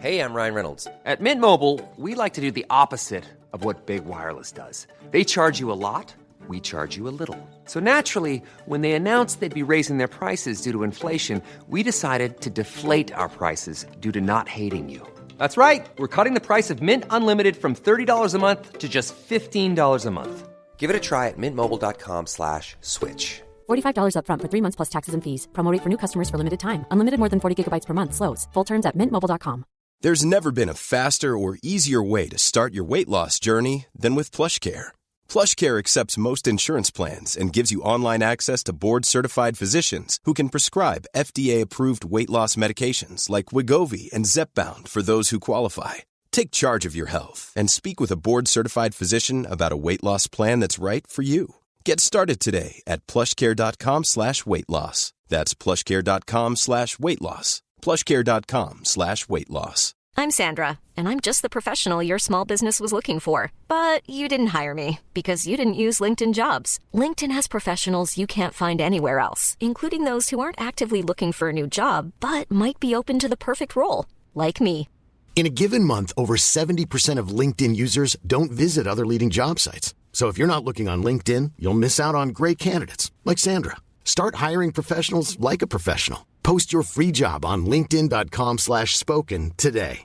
Hey, I'm Ryan Reynolds. At Mint Mobile, we like to do the opposite of what Big Wireless does. They charge you a lot, we charge you a little. So naturally, when they announced they'd be raising their prices due to inflation, we decided to deflate our prices due to not hating you. That's right. We're cutting the price of Mint Unlimited from $30 a month to just $15 a month. Give it a try at mintmobile.com/switch. $45 up front for 3 months plus taxes and fees. Promo rate for new customers for limited time. Unlimited more than 40 gigabytes per month. Slows full terms at mintmobile.com. There's never been a faster or easier way to start your weight loss journey than with PlushCare. PlushCare accepts most insurance plans and gives you online access to board-certified physicians who can prescribe FDA-approved weight loss medications like Wegovy and Zepbound for those who qualify. Take charge of your health and speak with a board-certified physician about a weight loss plan that's right for you. Get started today at plushcare.com/weight loss. That's plushcare.com/weight loss. plushcare.com/weight loss. I'm Sandra, and I'm just the professional your small business was looking for. But you didn't hire me because you didn't use LinkedIn Jobs. LinkedIn has professionals you can't find anywhere else, including those who aren't actively looking for a new job, but might be open to the perfect role, like me. In a given month, over 70% of LinkedIn users don't visit other leading job sites. So if you're not looking on LinkedIn, you'll miss out on great candidates like Sandra. Start hiring professionals like a professional. Post your free job on linkedin.com/spoken today.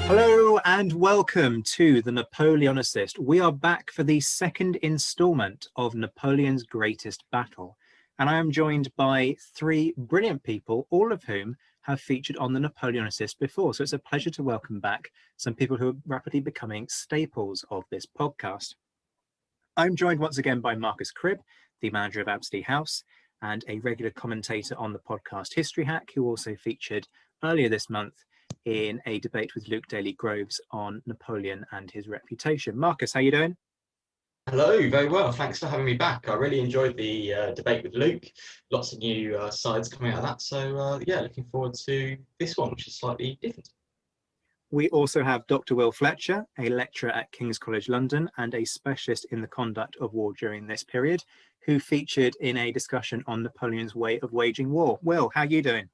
Hello and welcome to the Napoleon Assist. We are back for the second installment of Napoleon's Greatest Battle. And I am joined by three brilliant people, all of whom have featured on the Napoleon Assist before. So it's a pleasure to welcome back some people who are rapidly becoming staples of this podcast. I'm joined once again by Marcus Cribb, the manager of Absley House, and a regular commentator on the podcast History Hack, who also featured earlier this month in a debate with Luke Daly-Groves on Napoleon and his reputation. Marcus, how you doing? Hello, very well. Thanks for having me back. I really enjoyed the debate with Luke. Lots of new sides coming out of that. So, yeah, looking forward to this one, which is slightly different. We also have Dr. Will Fletcher, a lecturer at King's College London and a specialist in the conduct of war during this period, who featured in a discussion on Napoleon's way of waging war. Will, how are you doing?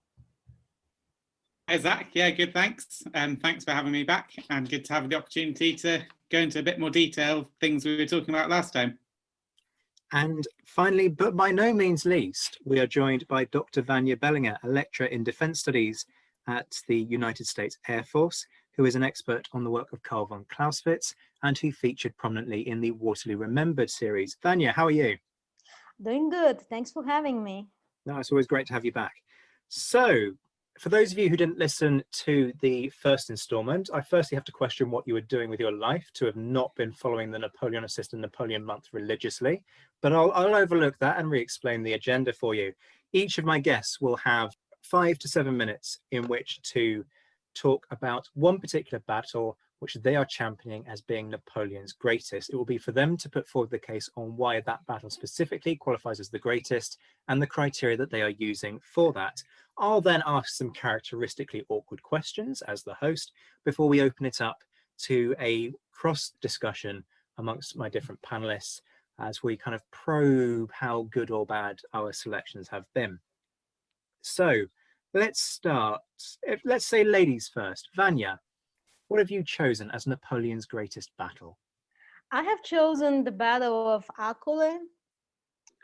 Hey, Zach. Yeah, good, thanks. Thanks for having me back, and good to have the opportunity to go into a bit more detail of things we were talking about last time. And finally, but by no means least, we are joined by Dr. Vanya Bellinger, a lecturer in defense studies at the United States Air Force, who is an expert on the work of Karl von Clausewitz and who featured prominently in the Waterloo Remembered series. Vanya, how are you? Doing good. Thanks for having me. No, it's always great to have you back. So, for those of you who didn't listen to the first installment, I firstly have to question what you were doing with your life to have not been following the Napoleon Assist and Napoleon Month religiously. But I'll overlook that and re-explain the agenda for you. Each of my guests will have 5 to 7 minutes in which to talk about one particular battle which they are championing as being Napoleon's greatest. It will be for them to put forward the case on why that battle specifically qualifies as the greatest and the criteria that they are using for that. I'll then ask some characteristically awkward questions as the host before we open it up to a cross discussion amongst my different panelists as we kind of probe how good or bad our selections have been. So let's start. Let's say ladies first. Vanya, what have you chosen as Napoleon's greatest battle? I have chosen the Battle of Arcole.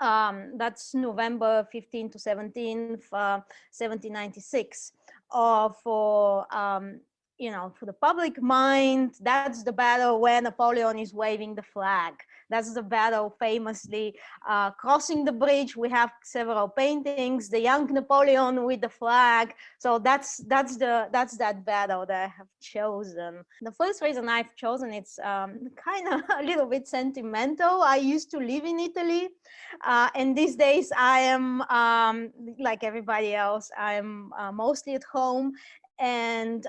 That's November 15 to 17th, 1796. For the public mind, that's the battle where Napoleon is waving the flag. That's the battle famously crossing the bridge. We have several paintings, the young Napoleon with the flag. So that's that battle that I have chosen. The first reason I've chosen, it's kind of a little bit sentimental. I used to live in Italy, and these days I am like everybody else. I am mostly at home, and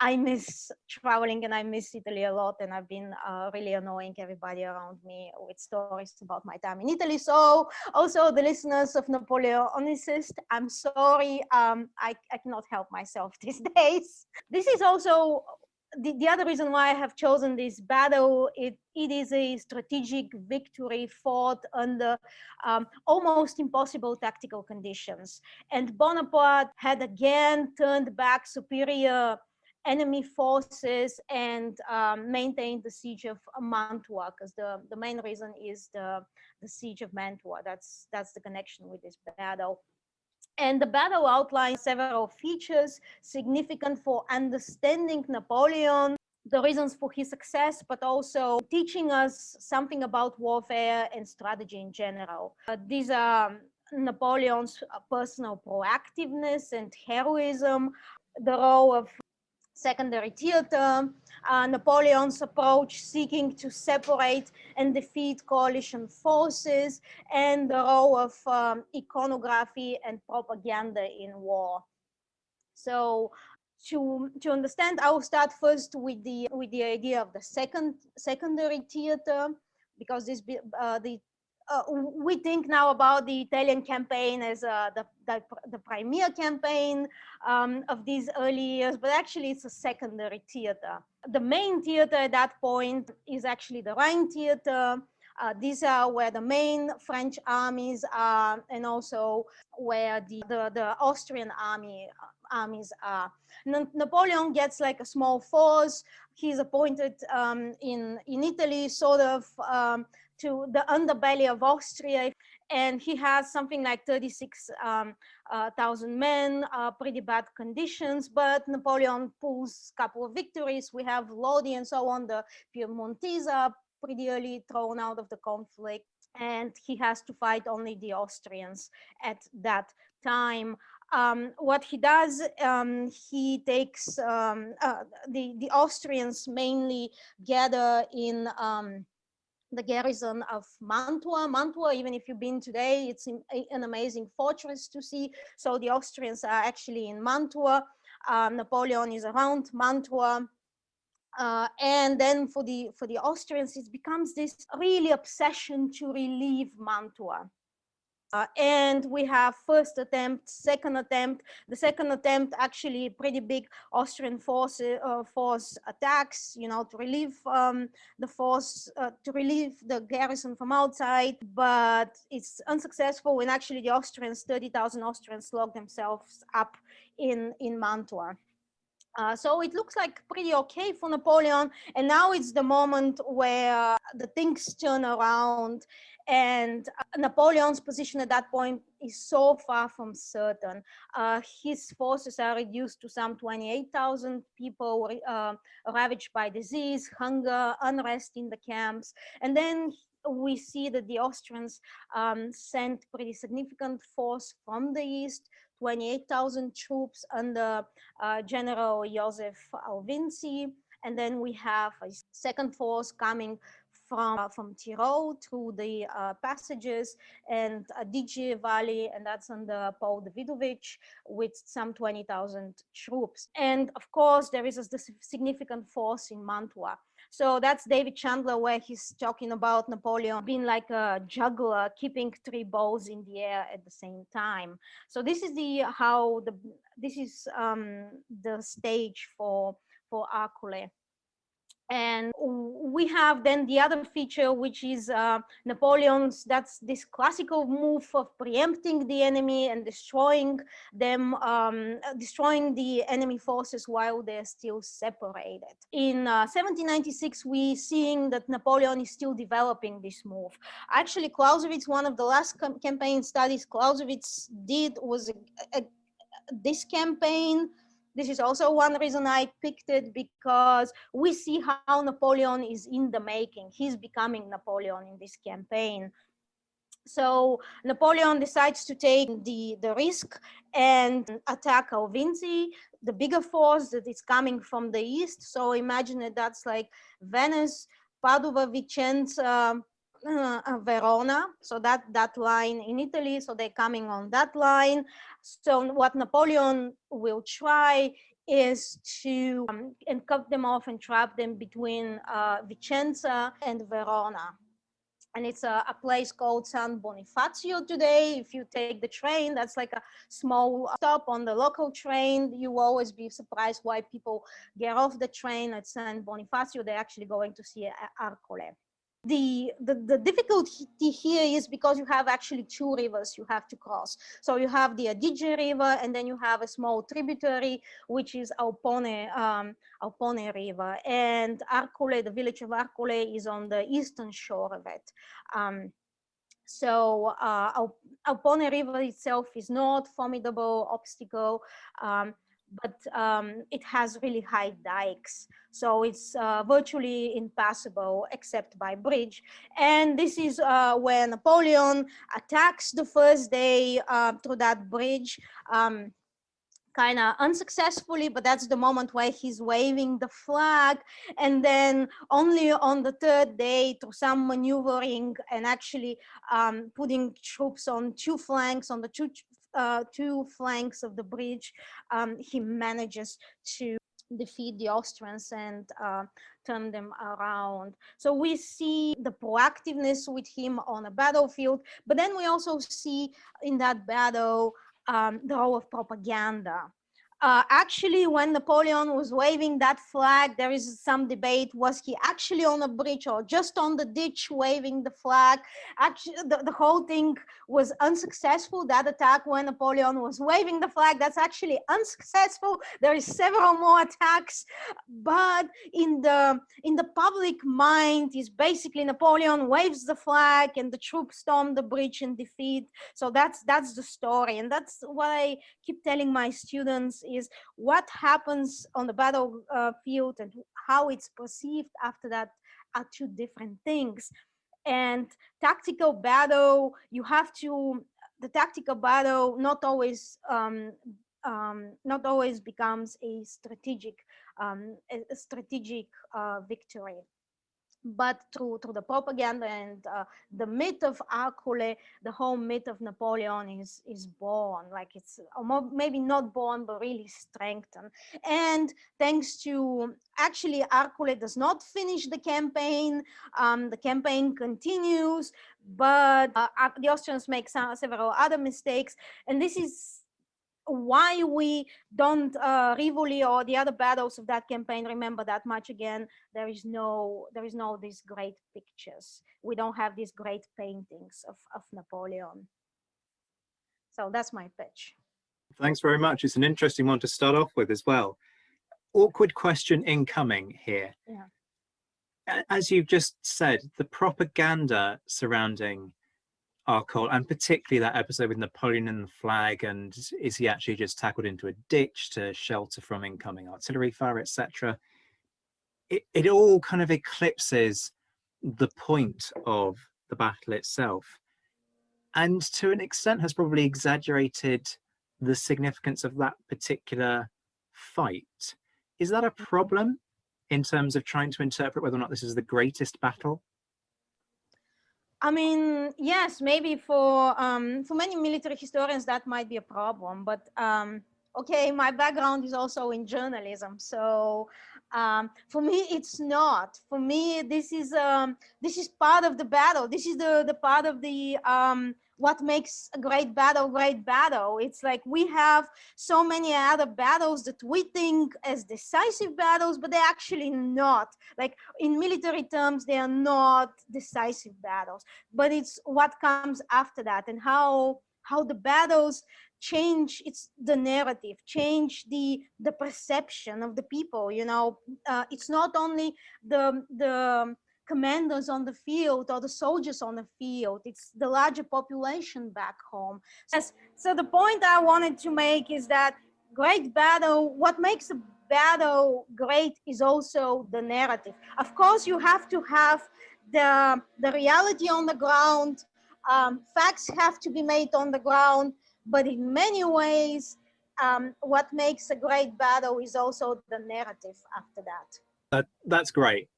I miss traveling and I miss Italy a lot, and I've been really annoying everybody around me with stories about my time in Italy. So also the listeners of Napoleon Assist, I'm sorry, I cannot help myself these days. This is also the other reason why I have chosen this battle, it is a strategic victory fought under almost impossible tactical conditions. And Bonaparte had again turned back superior enemy forces and maintained the siege of Mantua, because the main reason is the siege of Mantua. That's the connection with this battle. And the battle outlines several features significant for understanding Napoleon, the reasons for his success, but also teaching us something about warfare and strategy in general. These are Napoleon's personal proactiveness and heroism, the role of secondary theater, Napoleon's approach seeking to separate and defeat coalition forces, and the role of iconography and propaganda in war. So to understand, I will start first with the idea of the secondary theater, because we think now about the Italian campaign as the premier campaign of these early years, but actually it's a secondary theater. The main theater at that point is actually the Rhine theater. These are where the main French armies are, and also where the Austrian armies are. Napoleon gets like a small force. He's appointed in Italy, sort of to the underbelly of Austria, and he has something like 36,000 men, pretty bad conditions, but Napoleon pulls a couple of victories. We have Lodi and so on. The Piemontese are pretty early thrown out of the conflict, and he has to fight only the Austrians at that time. What he does, he takes the Austrians mainly gather in the garrison of Mantua. Mantua, even if you've been today, it's an amazing fortress to see. So the Austrians are actually in Mantua. Napoleon is around Mantua. And then for the Austrians, it becomes this really obsession to relieve Mantua. And we have first attempt, second attempt. The second attempt, actually pretty big Austrian force attacks, to relieve the force, to relieve the garrison from outside, but it's unsuccessful. And actually the Austrians, 30,000 Austrians, lock themselves up in Mantua. So it looks like pretty okay for Napoleon. And now it's the moment where the things turn around, and Napoleon's position at that point is so far from certain. His forces are reduced to some 28,000 people, ravaged by disease, hunger, unrest in the camps. And then we see that the Austrians sent pretty significant force from the east, 28,000 troops under General Joseph Alvinzi. And then we have a second force coming from Tyrol through the passages and Adige Valley, and that's under Paul Davidovich with some 20,000 troops. And of course, there is a significant force in Mantua. So that's David Chandler, where he's talking about Napoleon being like a juggler, keeping three bows in the air at the same time. So this is the stage for Arcole. And we have then the other feature, which is Napoleon's, that's this classical move of preempting the enemy and destroying them, destroying the enemy forces while they're still separated. In 1796, we seeing that Napoleon is still developing this move. Actually, Clausewitz, one of the last campaign studies Clausewitz did was this campaign. This is also one reason I picked it, because we see how Napoleon is in the making. He's becoming Napoleon in this campaign. So Napoleon decides to take the risk and attack Alvinzi, the bigger force that is coming from the east. So imagine that that's like Venice, Padua, Vicenza, Verona, so that line in Italy. So they're coming on that line. So what Napoleon will try is to and cut them off and trap them between Vicenza and Verona. and it's a place called San Bonifacio today. If you take the train, that's like a small stop on the local train. You will always be surprised why people get off the train at San Bonifacio. They're actually going to see Arcole. The difficulty here is because you have actually two rivers you have to cross. So you have the Adige River, and then you have a small tributary, which is Alpone River. And Arcole, the village of Arcole, is on the eastern shore of it. Alpone River itself is not formidable obstacle, but it has really high dikes. So it's virtually impassable except by bridge. And this is where Napoleon attacks the first day through that bridge. Kind of unsuccessfully, but that's the moment where he's waving the flag. And then only on the third day, through some maneuvering and actually putting troops on two flanks, on the two flanks of the bridge, he manages to defeat the Austrians and turn them around. So we see the proactiveness with him on a battlefield, but then we also see in that battle the role of propaganda. Actually, when Napoleon was waving that flag, there is some debate. Was he actually on a bridge or just on the ditch waving the flag? Actually, the whole thing was unsuccessful. That attack when Napoleon was waving the flag, that's actually unsuccessful. There is several more attacks, but in the public mind is basically Napoleon waves the flag and the troops storm the bridge and defeat. So that's the story, and that's what I keep telling my students is what happens on the battlefield and how it's perceived after that are two different things. And tactical battle, the tactical battle not always becomes a strategic victory. But through the propaganda and the myth of Arcole, the whole myth of Napoleon is born. Like it's maybe not born, but really strengthened. And thanks to actually Arcole does not finish the campaign. The campaign continues, but the Austrians make several other mistakes, and this is why we don't Rivoli or the other battles of that campaign remember that much. Again, there is no these great pictures. We don't have these great paintings of Napoleon. So that's my pitch. Thanks very much. It's an interesting one to start off with as well. Awkward question incoming here. Yeah. As you've just said, the propaganda surrounding Arcole, and particularly that episode with Napoleon and the flag, and is he actually just tackled into a ditch to shelter from incoming artillery fire, etc. It all kind of eclipses the point of the battle itself, and to an extent has probably exaggerated the significance of that particular fight. Is that a problem in terms of trying to interpret whether or not this is the greatest battle? I mean, yes, maybe for many military historians that might be a problem, but okay, my background is also in journalism, so for me it's not. For me, this is part of the battle. This is the part of the what makes a great battle. It's like we have so many other battles that we think as decisive battles, but they're actually not. Like in military terms, they are not decisive battles, but it's what comes after that and how the battles change the narrative, change the perception of the people. It's not only the commanders on the field or the soldiers on the field, it's the larger population back home. Yes, so the point I wanted to make is that what makes a battle great is also the narrative. Of course, you have to have the reality on the ground. Facts have to be made on the ground, but in many ways, what makes a great battle is also the narrative after that. That's great.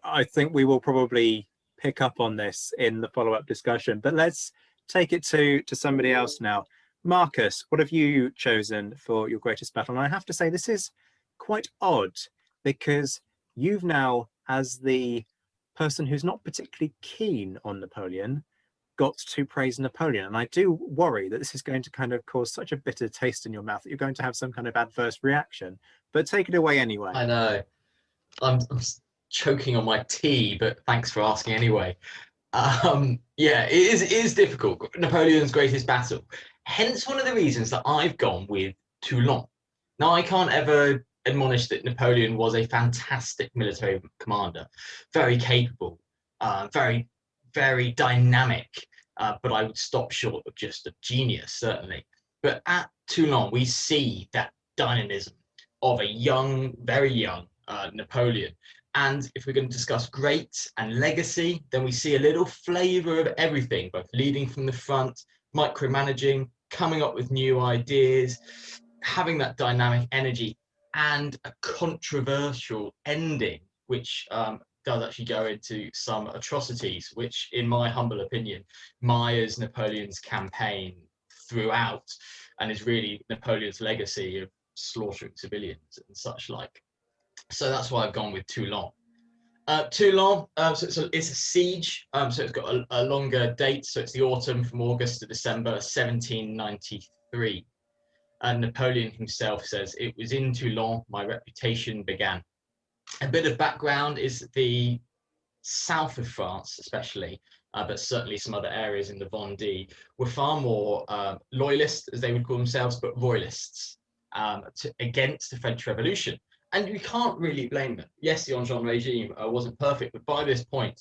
I think we will probably pick up on this in the follow-up discussion, but let's take it to somebody else now. Marcus, what have you chosen for your greatest battle? And I have to say, this is quite odd because you've now, as the person who's not particularly keen on Napoleon got to praise Napoleon. And I do worry that this is going to kind of cause such a bitter taste in your mouth that you're going to have some kind of adverse reaction. But take it away anyway. I know. I'm choking on my tea, but thanks for asking anyway. Yeah, it is difficult. Napoleon's greatest battle. Hence one of the reasons that I've gone with Toulon. Now, I can't ever admonish that Napoleon was a fantastic military commander, very capable, very, very dynamic, but I would stop short of just a genius, certainly. But at Toulon, we see that dynamism of a young, very young Napoleon. And if we're going to discuss great and legacy, then we see a little flavor of everything, both leading from the front, micromanaging, coming up with new ideas, having that dynamic energy, and a controversial ending, which does actually go into some atrocities, which, in my humble opinion, mires Napoleon's campaign throughout and is really Napoleon's legacy of slaughtering civilians and such like. So that's why I've gone with Toulon. Toulon, so it's a siege, so it's got a longer date, so it's the autumn from August to December 1793. And Napoleon himself says, "It was in Toulon my reputation began." A bit of background is the south of France, especially, but certainly some other areas in the Vendée, were far more loyalist, as they would call themselves, but royalists against the French Revolution. And we can't really blame them. Yes, the Enghien regime wasn't perfect, but by this point,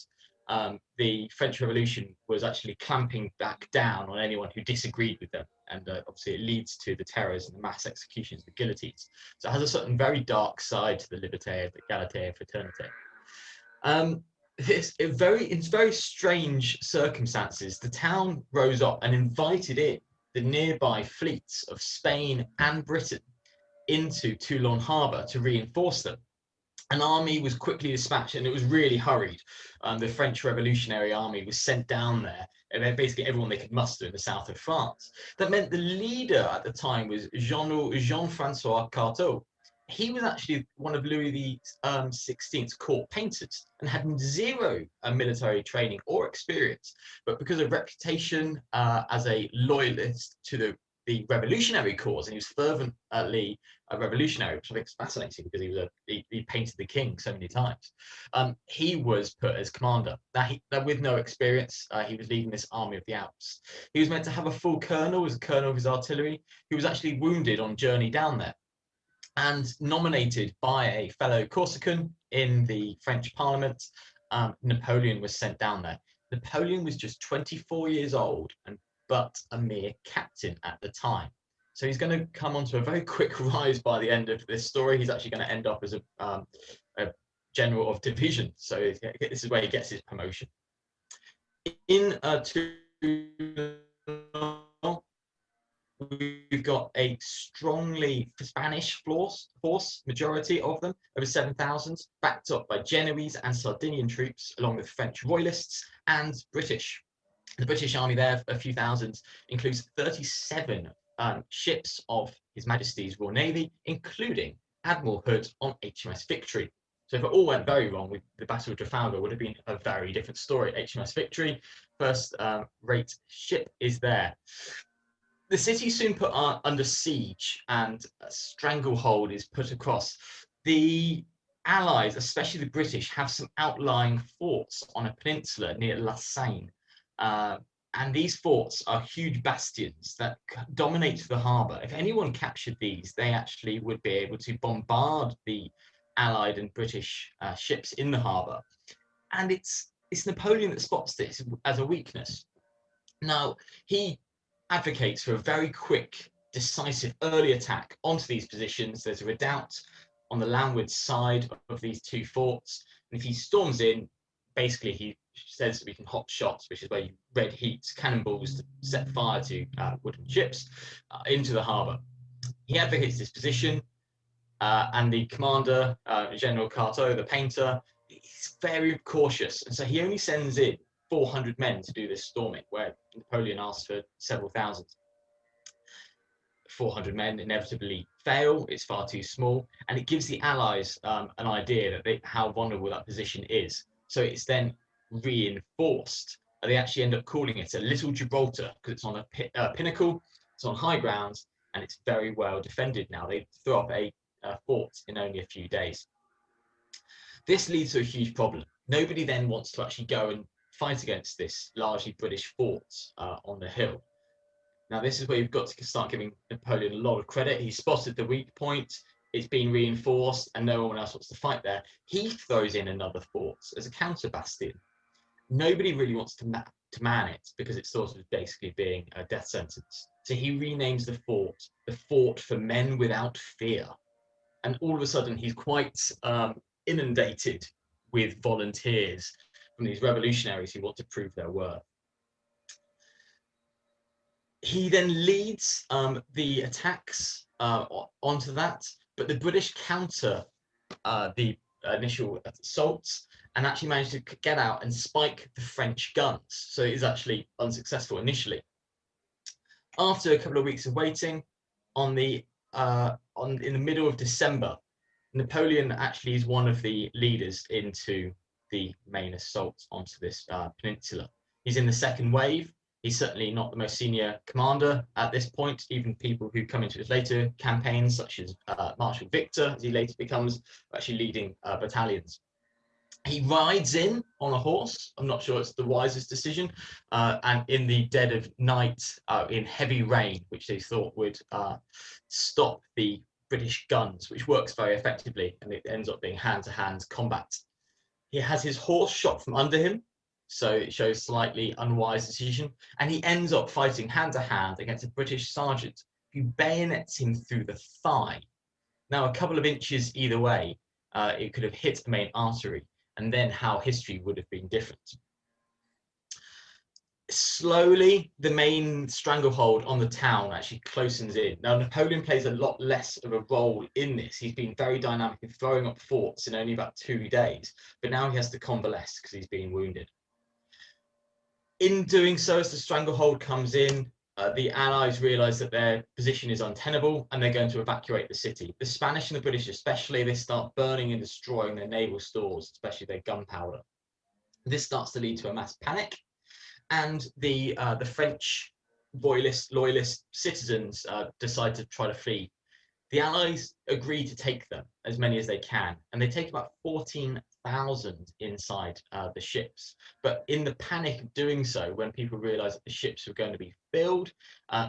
the French Revolution was actually clamping back down on anyone who disagreed with them. And obviously it leads to the terrors and the mass executions, the guillotines. So it has a certain very dark side to the liberté, the égalité, fraternité. In very strange circumstances, the town rose up and invited in the nearby fleets of Spain and Britain into Toulon harbour to reinforce them. An army was quickly dispatched, and it was really hurried. The French Revolutionary Army was sent down there, and basically everyone they could muster in the south of France. That meant the leader at the time was Jean-Francois Carteau. He was actually one of Louis XVI's court painters and had zero military training or experience. But because of reputation as a loyalist to the revolutionary cause, and he was fervently a revolutionary, which I think is fascinating because he painted the king so many times. He was put as commander. Now with no experience, he was leading this army of the Alps. He was meant to have a full colonel as a colonel of his artillery. He was actually wounded on journey down there, and nominated by a fellow Corsican in the French Parliament. Napoleon was sent down there. Napoleon was just 24 years old but a mere captain at the time. So he's going to come onto a very quick rise by the end of this story. He's actually going to end up as a general of division. So this is where he gets his promotion. In we've got a strongly Spanish force, majority of them, over 7,000, backed up by Genoese and Sardinian troops, along with French royalists and British. The British army there, a few thousand, includes 37 ships of His Majesty's Royal Navy, including Admiral Hood on HMS Victory. So if it all went very wrong, the Battle of Trafalgar would have been a very different story. HMS Victory, first rate ship, is there. The city soon put under siege, and a stranglehold is put across. The Allies, especially the British, have some outlying forts on a peninsula near La Seine. And these forts are huge bastions that dominate the harbour. If anyone captured these, they actually would be able to bombard the Allied and British ships in the harbour. And it's Napoleon that spots this as a weakness. Now, he advocates for a very quick, decisive, early attack onto these positions. There's a redoubt on the landward side of these two forts. And if he storms in, basically he says that we can hot shots, which is where you red heat cannonballs to set fire to wooden ships into the harbour. He advocates this position, and the commander, General Carteau, the painter, is very cautious, and so he only sends in 400 men to do this storming, where Napoleon asks for several thousand. 400 men inevitably fail. It's far too small, and it gives the Allies an idea that how vulnerable that position is. So it's then reinforced. They actually end up calling it a Little Gibraltar because it's on a pinnacle, it's on high ground, and it's very well defended now. They threw up a fort in only a few days. This leads to a huge problem. Nobody then wants to actually go and fight against this largely British fort on the hill. Now, this is where you've got to start giving Napoleon a lot of credit. He spotted the weak point, it's been reinforced, and no one else wants to fight there. He throws in another fort as a counter bastion. Nobody really wants to man it because it's sort of basically being a death sentence. So he renames the Fort for Men Without Fear. And all of a sudden, he's quite inundated with volunteers from these revolutionaries who want to prove their worth. He then leads the attacks onto that, but the British counter the initial assaults and actually managed to get out and spike the French guns. So it is actually unsuccessful initially. After a couple of weeks of waiting, in the middle of December, Napoleon actually is one of the leaders into the main assault onto this peninsula. He's in the second wave. He's certainly not the most senior commander at this point. Even people who come into his later campaigns, such as Marshal Victor, as he later becomes, are actually leading battalions. He rides in on a horse. I'm not sure it's the wisest decision. And in the dead of night, in heavy rain, which they thought would stop the British guns, which works very effectively, and it ends up being hand-to-hand combat. He has his horse shot from under him, so it shows slightly unwise decision, and he ends up fighting hand-to-hand against a British sergeant who bayonets him through the thigh. Now, a couple of inches either way, it could have hit the main artery, and then how history would have been different. Slowly, the main stranglehold on the town actually closens in. Now, Napoleon plays a lot less of a role in this. He's been very dynamic in throwing up forts in only about 2 days, but now he has to convalesce because he's been wounded. In doing so, as the stranglehold comes in, the Allies realize that their position is untenable and they're going to evacuate the city. The Spanish and the British especially, they start burning and destroying their naval stores, especially their gunpowder. This starts to lead to a mass panic, and the French loyalist citizens decide to try to flee. The Allies agree to take them, as many as they can, and they take about 14,000 inside the ships. But in the panic of doing so, when people realize that the ships are going to be filled,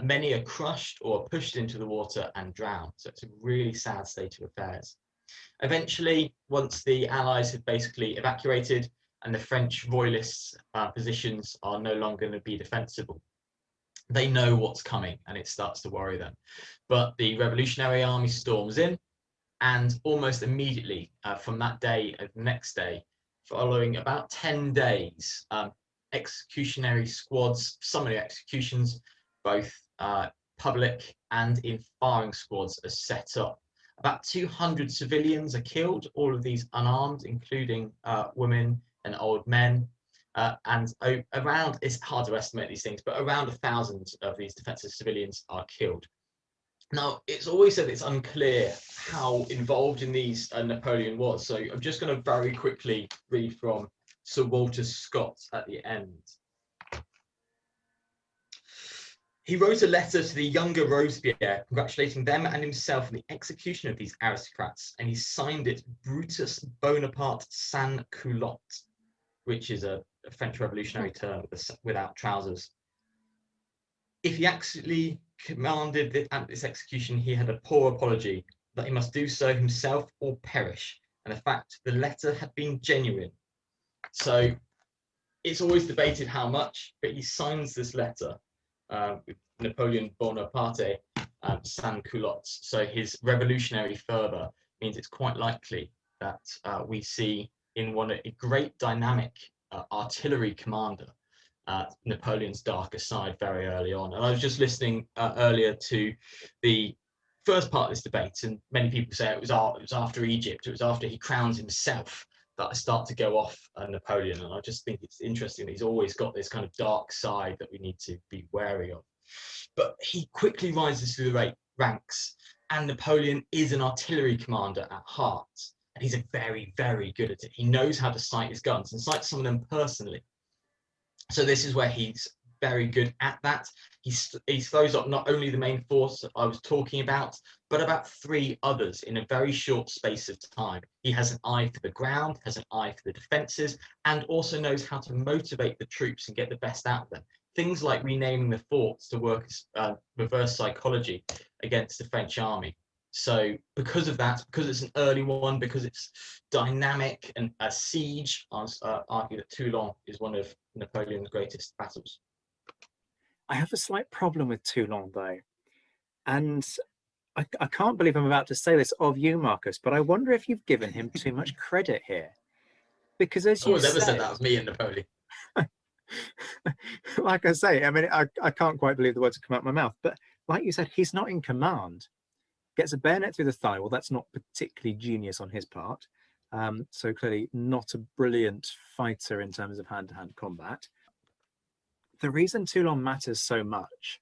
many are crushed or pushed into the water and drowned. So it's a really sad state of affairs. Eventually, once the Allies have basically evacuated and the French royalists' positions are no longer going to be defensible, they know what's coming and it starts to worry them. But the Revolutionary Army storms in, and almost immediately from that day and the next day, following about 10 days, executionary squads, summary executions, both public and in firing squads, are set up. About 200 civilians are killed, all of these unarmed, including women and old men. And around, it's hard to estimate these things, but around 1,000 of these defensive civilians are killed. Now, it's always said it's unclear how involved in these Napoleon was. So I'm just going to very quickly read from Sir Walter Scott at the end. He wrote a letter to the younger Robespierre, congratulating them and himself on the execution of these aristocrats, and he signed it Brutus Bonaparte sans culotte, which is a French revolutionary term without trousers. If he actually commanded this execution, he had a poor apology that he must do so himself or perish, and the fact the letter had been genuine. So it's always debated how much, but he signs this letter with Napoleon Bonaparte sans culottes. So his revolutionary fervor means it's quite likely that we see in a great dynamic artillery commander, Napoleon's darker side very early on. And I was just listening earlier to the first part of this debate, and many people say it was after Egypt, it was after he crowns himself that I start to go off Napoleon. And I just think it's interesting that he's always got this kind of dark side that we need to be wary of. But he quickly rises through the ranks, and Napoleon is an artillery commander at heart. And he's very, very good at it. He knows how to sight his guns and sight some of them personally. So this is where he's very good at that. He throws up not only the main force I was talking about, but about 3 others in a very short space of time. He has an eye for the ground, has an eye for the defences, and also knows how to motivate the troops and get the best out of them. Things like renaming the forts to work as reverse psychology against the French army. So because of that, because it's an early one, because it's dynamic and a siege, I argue that Toulon is one of Napoleon's greatest battles. I have a slight problem with Toulon, though. And I can't believe I'm about to say this of you, Marcus, but I wonder if you've given him too much credit here. Because as you never said said that was me and Napoleon. Like I say, I mean, I can't quite believe the words that come out of my mouth. But like you said, he's not in command. Gets a bayonet through the thigh. Well, that's not particularly genius on his part. So clearly not a brilliant fighter in terms of hand-to-hand combat. The reason Toulon matters so much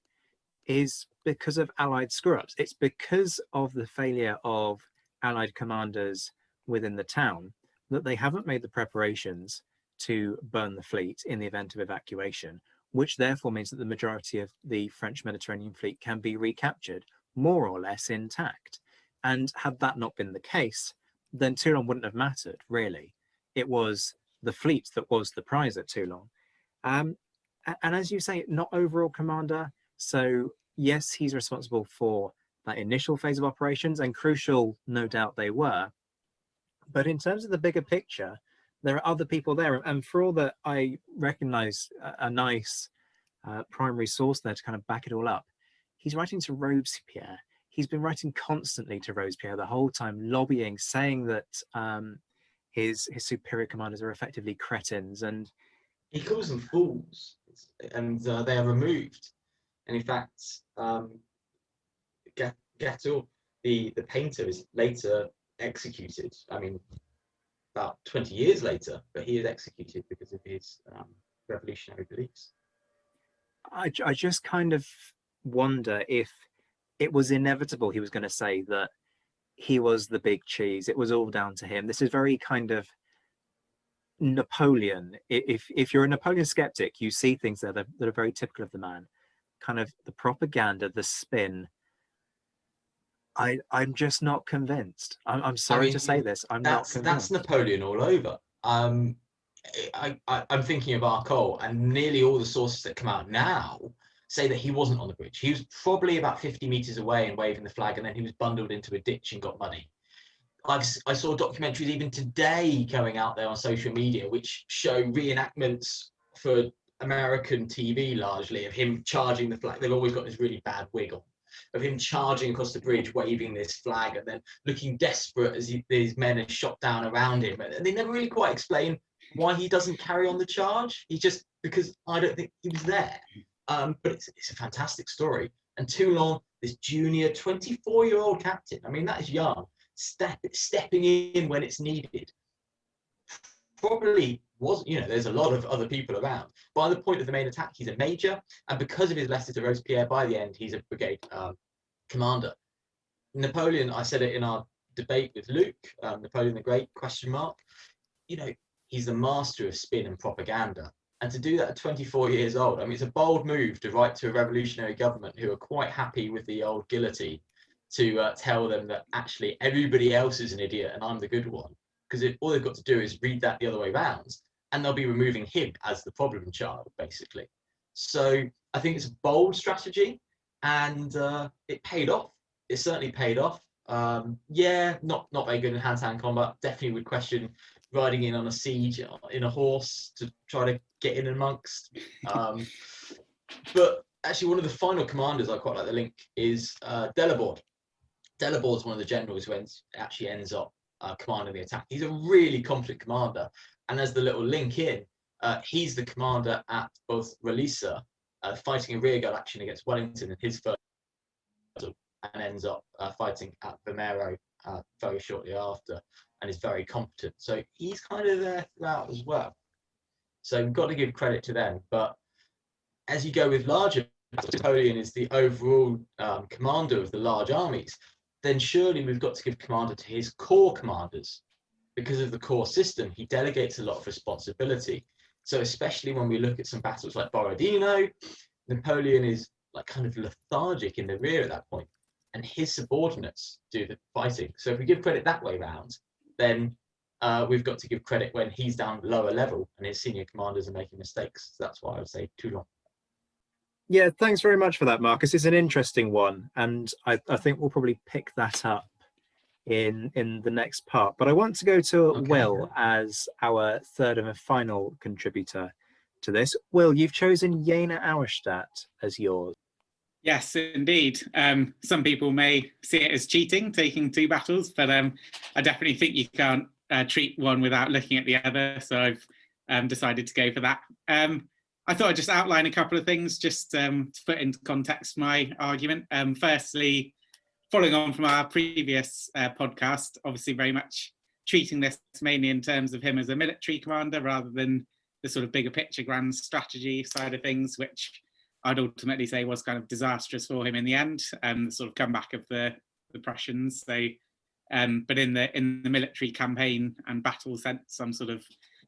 is because of Allied screw-ups. It's because of the failure of Allied commanders within the town that they haven't made the preparations to burn the fleet in the event of evacuation, which therefore means that the majority of the French Mediterranean fleet can be recaptured more or less intact. And had that not been the case, then Toulon wouldn't have mattered, really. It was the fleet that was the prize at Toulon. And as you say, not overall commander. So yes, he's responsible for that initial phase of operations, and crucial, no doubt they were. But in terms of the bigger picture, there are other people there. And for all that I recognize a nice primary source there to kind of back it all up, he's writing to Robespierre. He's been writing constantly to Robespierre the whole time, lobbying, saying that his superior commanders are effectively cretins. And he calls them fools, and they are removed. And in fact, Gatto, the painter, is later executed. I mean, about 20 years later, but he is executed because of his revolutionary beliefs. I just kind of wonder if it was inevitable he was going to say that he was the big cheese. It was all down to him. This is very kind of Napoleon. If you're a Napoleon skeptic, you see things there that are very typical of the man. Kind of the propaganda, the spin. I'm just not convinced. I'm sorry to say this. I'm not convinced. That's Napoleon all over. I'm thinking of Arcole, and nearly all the sources that come out now say that he wasn't on the bridge. He was probably about 50 meters away and waving the flag, and then he was bundled into a ditch and got muddy. I saw documentaries even today going out there on social media which show reenactments for American TV largely of him charging the flag. They've always got this really bad wig on, of him charging across the bridge, waving this flag, and then looking desperate as these men are shot down around him. And they never really quite explain why he doesn't carry on the charge. He just, because I don't think he was there. But it's a fantastic story. And Toulon, this junior 24-year-old captain, I mean, that is young, stepping in when it's needed. Probably was, there's a lot of other people around. By the point of the main attack, he's a major, and because of his letter to Robespierre, by the end, he's a brigade commander. Napoleon, I said it in our debate with Luke, Napoleon the Great, ? He's the master of spin and propaganda. And to do that at 24 years old, I mean, it's a bold move to write to a revolutionary government who are quite happy with the old guillotine to tell them that actually everybody else is an idiot and I'm the good one. Because all they've got to do is read that the other way around, and they'll be removing him as the problem child, basically. So I think it's a bold strategy, and it paid off. It certainly paid off. Not very good in hand-to-hand combat. Definitely would question riding in on a siege in a horse to try to get in amongst. But actually, one of the final commanders I quite like the link is Delaborde. Delaborde is one of the generals who actually ends up commanding the attack. He's a really competent commander, and as the little link in, he's the commander at both Ralisa, fighting a rearguard action against Wellington in his first battle, and ends up fighting at Vimero very shortly after, and is very competent. So he's kind of there throughout as well. So we've got to give credit to them. But as you go with larger, Napoleon is the overall commander of the large armies, then surely we've got to give commander to his core commanders. because of the core system, he delegates a lot of responsibility. So especially when we look at some battles like Borodino, Napoleon is like kind of lethargic in the rear at that point, and his subordinates do the fighting. So if we give credit that way round, then we've got to give credit when he's down lower level and his senior commanders are making mistakes. So that's why I would say Toulon. Yeah, thanks very much for that, Marcus. It's an interesting one, and I think we'll probably pick that up in the next part. But I want to go to Will as our third and final contributor to this. Will, you've chosen Jena-Auerstadt as yours. Yes, indeed. Some people may see it as cheating, taking two battles, but I definitely think you can't treat one without looking at the other. So I've decided to go for that. I thought I'd just outline a couple of things just to put into context my argument. Firstly, following on from our previous podcast, obviously very much treating this mainly in terms of him as a military commander rather than the sort of bigger picture grand strategy side of things, which I'd ultimately say was kind of disastrous for him in the end, the sort of comeback of the Prussians. So, but in the military campaign and battle sense, I'm sort of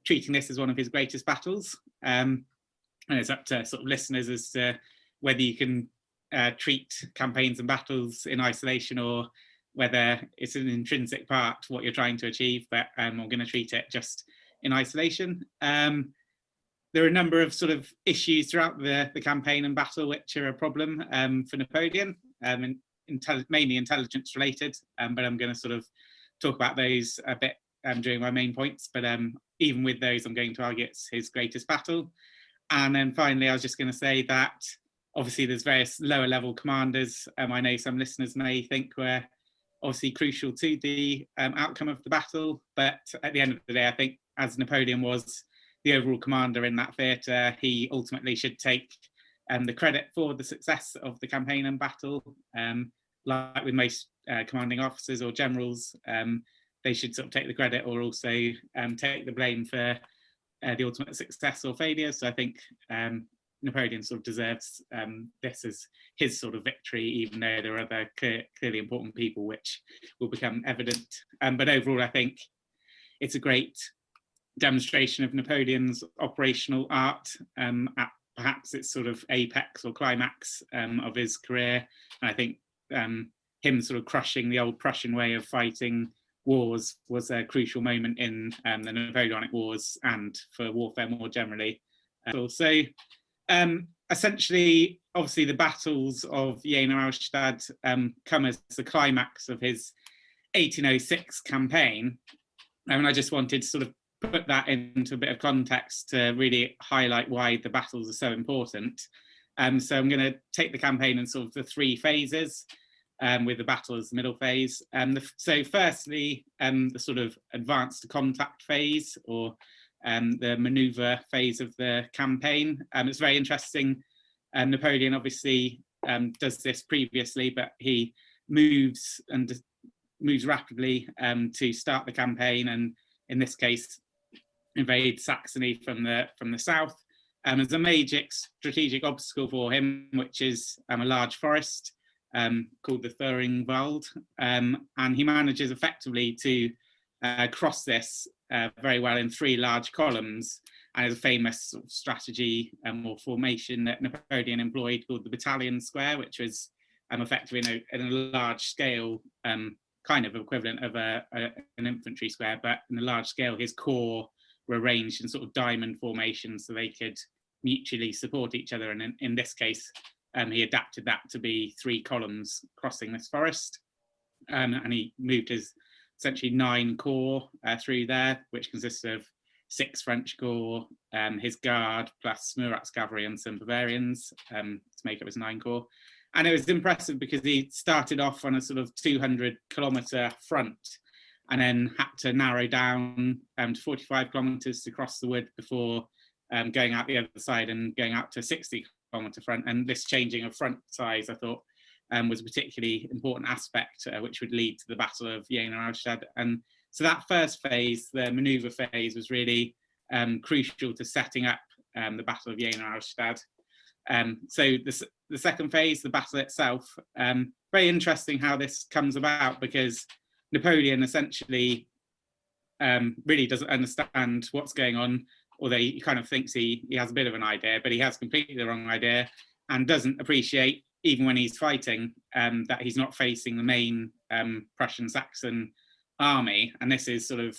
treating this as one of his greatest battles. And it's up to sort of listeners as to whether you can treat campaigns and battles in isolation or whether it's an intrinsic part to what you're trying to achieve, but I'm going to treat it just in isolation. There are a number of sort of issues throughout the campaign and battle which are a problem for Napoleon, mainly intelligence related, but I'm going to sort of talk about those a bit during my main points, but even with those I'm going to argue it's his greatest battle. And then finally I was just going to say that obviously there's various lower level commanders I know some listeners may think were obviously crucial to the outcome of the battle, but at the end of the day I think as Napoleon was the overall commander in that theatre, he ultimately should take the credit for the success of the campaign and battle. Like with most commanding officers or generals, they should sort of take the credit or also take the blame for the ultimate success or failure. So I think Napoleon sort of deserves this as his sort of victory, even though there are other clearly important people which will become evident. But overall, I think it's a great demonstration of Napoleon's operational art at perhaps its sort of apex or climax of his career. And I think him sort of crushing the old Prussian way of fighting wars was a crucial moment in the Napoleonic Wars and for warfare more generally. So essentially, obviously the battles of Jena-Auerstadt come as the climax of his 1806 campaign. And I just wanted to sort of put that into a bit of context to really highlight why the battles are so important. So I'm going to take the campaign in sort of the three phases, with the battle as the middle phase. So firstly, the sort of advanced contact phase or the manoeuvre phase of the campaign. It's very interesting. Napoleon obviously does this previously, but he moves rapidly to start the campaign, and in this case, invade Saxony from the south. There's a major strategic obstacle for him, which is a large forest called the Thuringwald, and he manages effectively to cross this very well in three large columns, and is a famous sort of strategy or formation that Napoleon employed called the Battalion Square, which was effectively in a large scale kind of equivalent of an infantry square, but in a large scale his corps were arranged in sort of diamond formation so they could mutually support each other, and in this case he adapted that to be three columns crossing this forest, and he moved his essentially 9 corps through there, which consists of 6 French corps, his guard plus Murat's cavalry and some Bavarians to make up his 9 corps. And it was impressive because he started off on a sort of 200-kilometre front and then had to narrow down to 45 kilometres to cross the wood before going out the other side and going out to a 60-kilometre front. And this changing of front size, I thought, was a particularly important aspect, which would lead to the Battle of Jena-Auerstadt. And so that first phase, the manoeuvre phase, was really crucial to setting up the Battle of Jena-Auerstadt. So the second phase, the battle itself, very interesting how this comes about, because Napoleon essentially really doesn't understand what's going on, although he kind of thinks he has a bit of an idea, but he has completely the wrong idea, and doesn't appreciate, even when he's fighting, that he's not facing the main Prussian-Saxon army. And this is sort of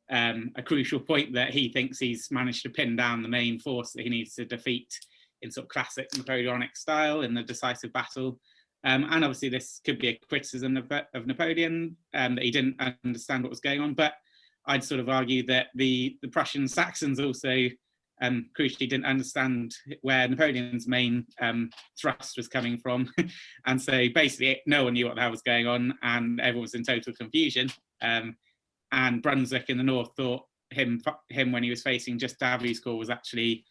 a crucial point, that he thinks he's managed to pin down the main force that he needs to defeat in sort of classic Napoleonic style in the decisive battle. And obviously this could be a criticism of Napoleon, that he didn't understand what was going on. But I'd sort of argue that the Prussian Saxons also crucially didn't understand where Napoleon's main thrust was coming from. And so basically no one knew what the hell was going on, and everyone was in total confusion. And Brunswick in the north thought him when he was facing just Davu's corps was actually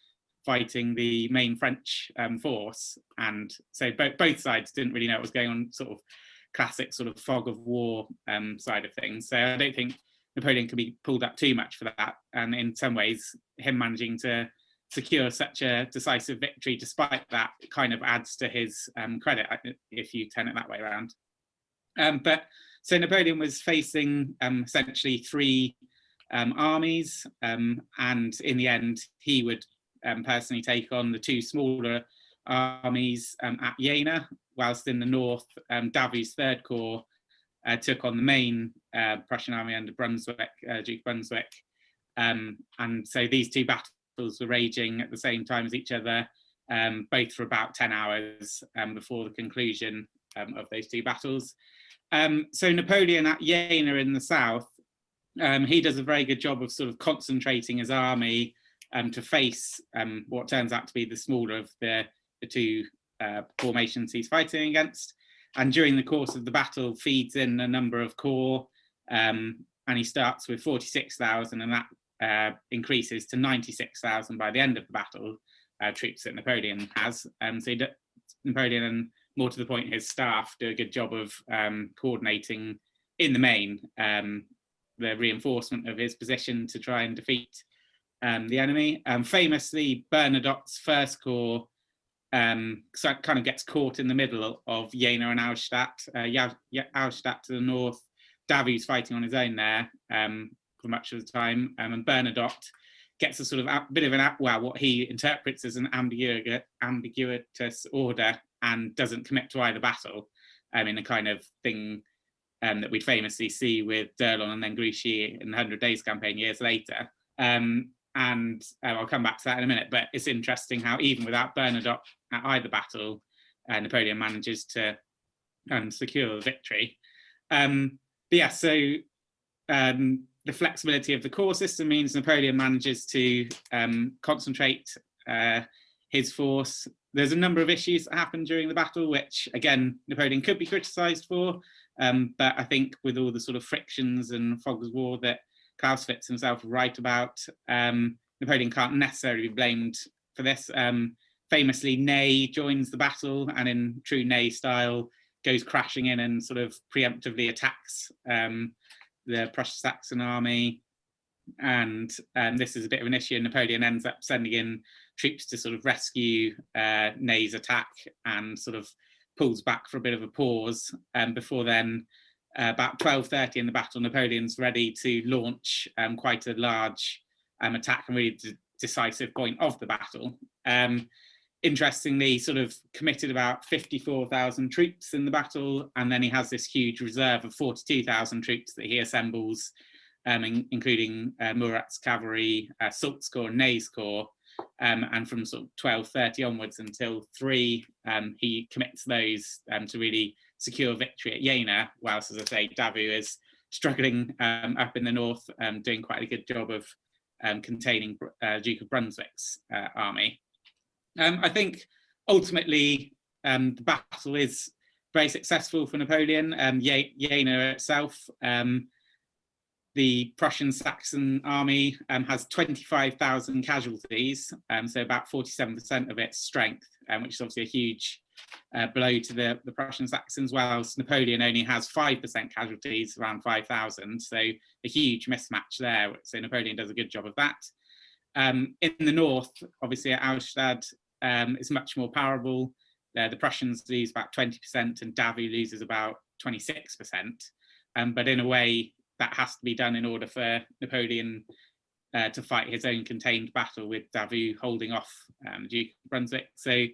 fighting the main French force. And so both sides didn't really know what was going on, sort of classic sort of fog of war side of things. So I don't think Napoleon can be pulled up too much for that. And in some ways, him managing to secure such a decisive victory despite that kind of adds to his credit, if you turn it that way around. But so Napoleon was facing essentially three armies, and in the end, he would personally take on the two smaller armies at Jena, whilst in the north, Davu's Third Corps took on the main Prussian army under Brunswick, Duke Brunswick. And so these two battles were raging at the same time as each other, both for about 10 hours before the conclusion of those two battles. So Napoleon at Jena in the south, he does a very good job of sort of concentrating his army to face what turns out to be the smaller of the two formations he's fighting against. And during the course of the battle, feeds in a number of corps, and he starts with 46,000, and that increases to 96,000 by the end of the battle, troops that Napoleon has. So Napoleon, and more to the point, his staff do a good job of coordinating in the main the reinforcement of his position to try and defeat the enemy. Famously, Bernadotte's First Corps so kind of gets caught in the middle of Jena and Auerstadt. Auerstadt to the north, Davu's fighting on his own there for much of the time, and Bernadotte gets a sort of bit of what he interprets as an ambiguous order, and doesn't commit to either battle, in a kind of thing that we'd famously see with Toulon and then Grouchy in the 100 Days campaign years later. And I'll come back to that in a minute, but it's interesting how even without Bernadotte at either battle, Napoleon manages to secure the victory. But yeah, so the flexibility of the corps system means Napoleon manages to concentrate his force. There's a number of issues that happen during the battle, which again, Napoleon could be criticised for, but I think with all the sort of frictions and fog of war that Clausewitz himself right about, Napoleon can't necessarily be blamed for this. Famously, Ney joins the battle, and in true Ney style, goes crashing in and sort of preemptively attacks the Prussian-Saxon army. And this is a bit of an issue. Napoleon ends up sending in troops to sort of rescue Ney's attack, and sort of pulls back for a bit of a pause. Before then, about 12:30 in the battle, Napoleon's ready to launch quite a large attack, and really decisive point of the battle. Interestingly, sort of committed about 54,000 troops in the battle, and then he has this huge reserve of 42,000 troops that he assembles, including Murat's cavalry, Soult's corps, and Ney's corps. And from sort of 12:30 onwards until 3, he commits those to really secure victory at Jena, whilst, as I say, Davu is struggling up in the north, doing quite a good job of containing Duke of Brunswick's army. I think ultimately the battle is very successful for Napoleon. Jena itself, the Prussian-Saxon army has 25,000 casualties, so about 47% of its strength, which is obviously a huge blow to the Prussian-Saxons, whilst Napoleon only has 5% casualties, around 5,000, so a huge mismatch there. So Napoleon does a good job of that. In the north, obviously at Auerstadt, it's much more powerful. The Prussians lose about 20%, and Davu loses about 26%. But in a way, that has to be done in order for Napoleon to fight his own contained battle with Davout holding off the Duke of Brunswick. So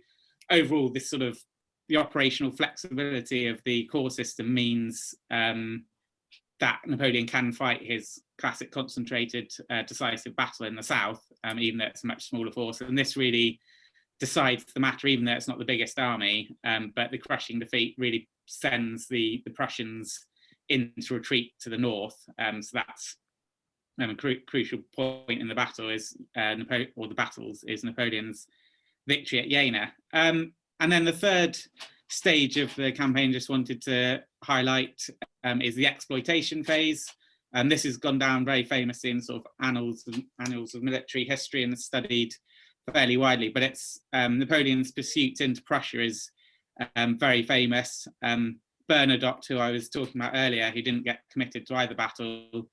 overall, this sort of the operational flexibility of the corps system means that Napoleon can fight his classic concentrated decisive battle in the south, even though it's a much smaller force. And this really decides the matter, even though it's not the biggest army, but the crushing defeat really sends the Prussians into retreat to the north. So that's a crucial point in the battle is the battles is Napoleon's victory at Jena. And then the third stage of the campaign just wanted to highlight is the exploitation phase. And this has gone down very famously in sort of annals of military history and is studied fairly widely. But it's Napoleon's pursuit into Prussia is very famous. Bernadotte, who I was talking about earlier, who didn't get committed to either battle,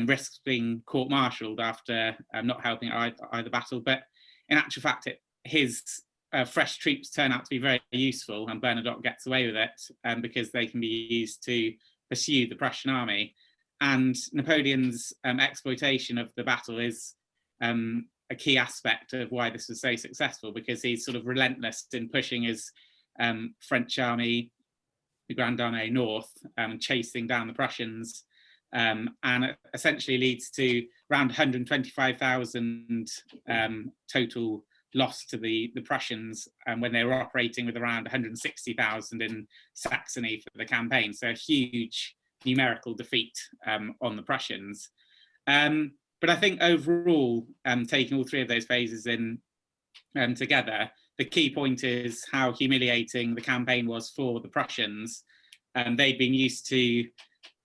risks being court-martialed after not helping at either battle. But in actual fact, his fresh troops turn out to be very useful, and Bernadotte gets away with it because they can be used to pursue the Prussian army. And Napoleon's exploitation of the battle is a key aspect of why this was so successful, because he's sort of relentless in pushing his French army, the Grand Army north, chasing down the Prussians, and it essentially leads to around 125,000 total loss to the Prussians when they were operating with around 160,000 in Saxony for the campaign. So a huge numerical defeat on the Prussians. But I think overall, taking all three of those phases in together, the key point is how humiliating the campaign was for the Prussians. They'd been used to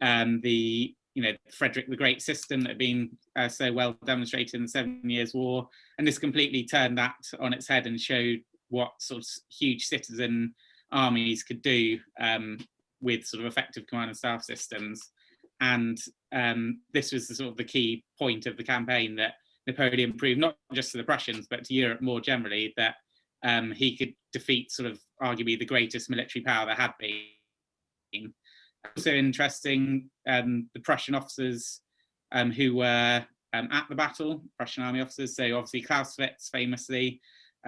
Frederick the Great system that had been so well demonstrated in the 7 Years' War, and this completely turned that on its head and showed what sort of huge citizen armies could do with sort of effective command and staff systems. And this was the sort of the key point of the campaign, that Napoleon proved not just to the Prussians but to Europe more generally that he could defeat sort of arguably the greatest military power there had been. Also interesting, the Prussian officers who were at the battle, Prussian army officers. So obviously Clausewitz famously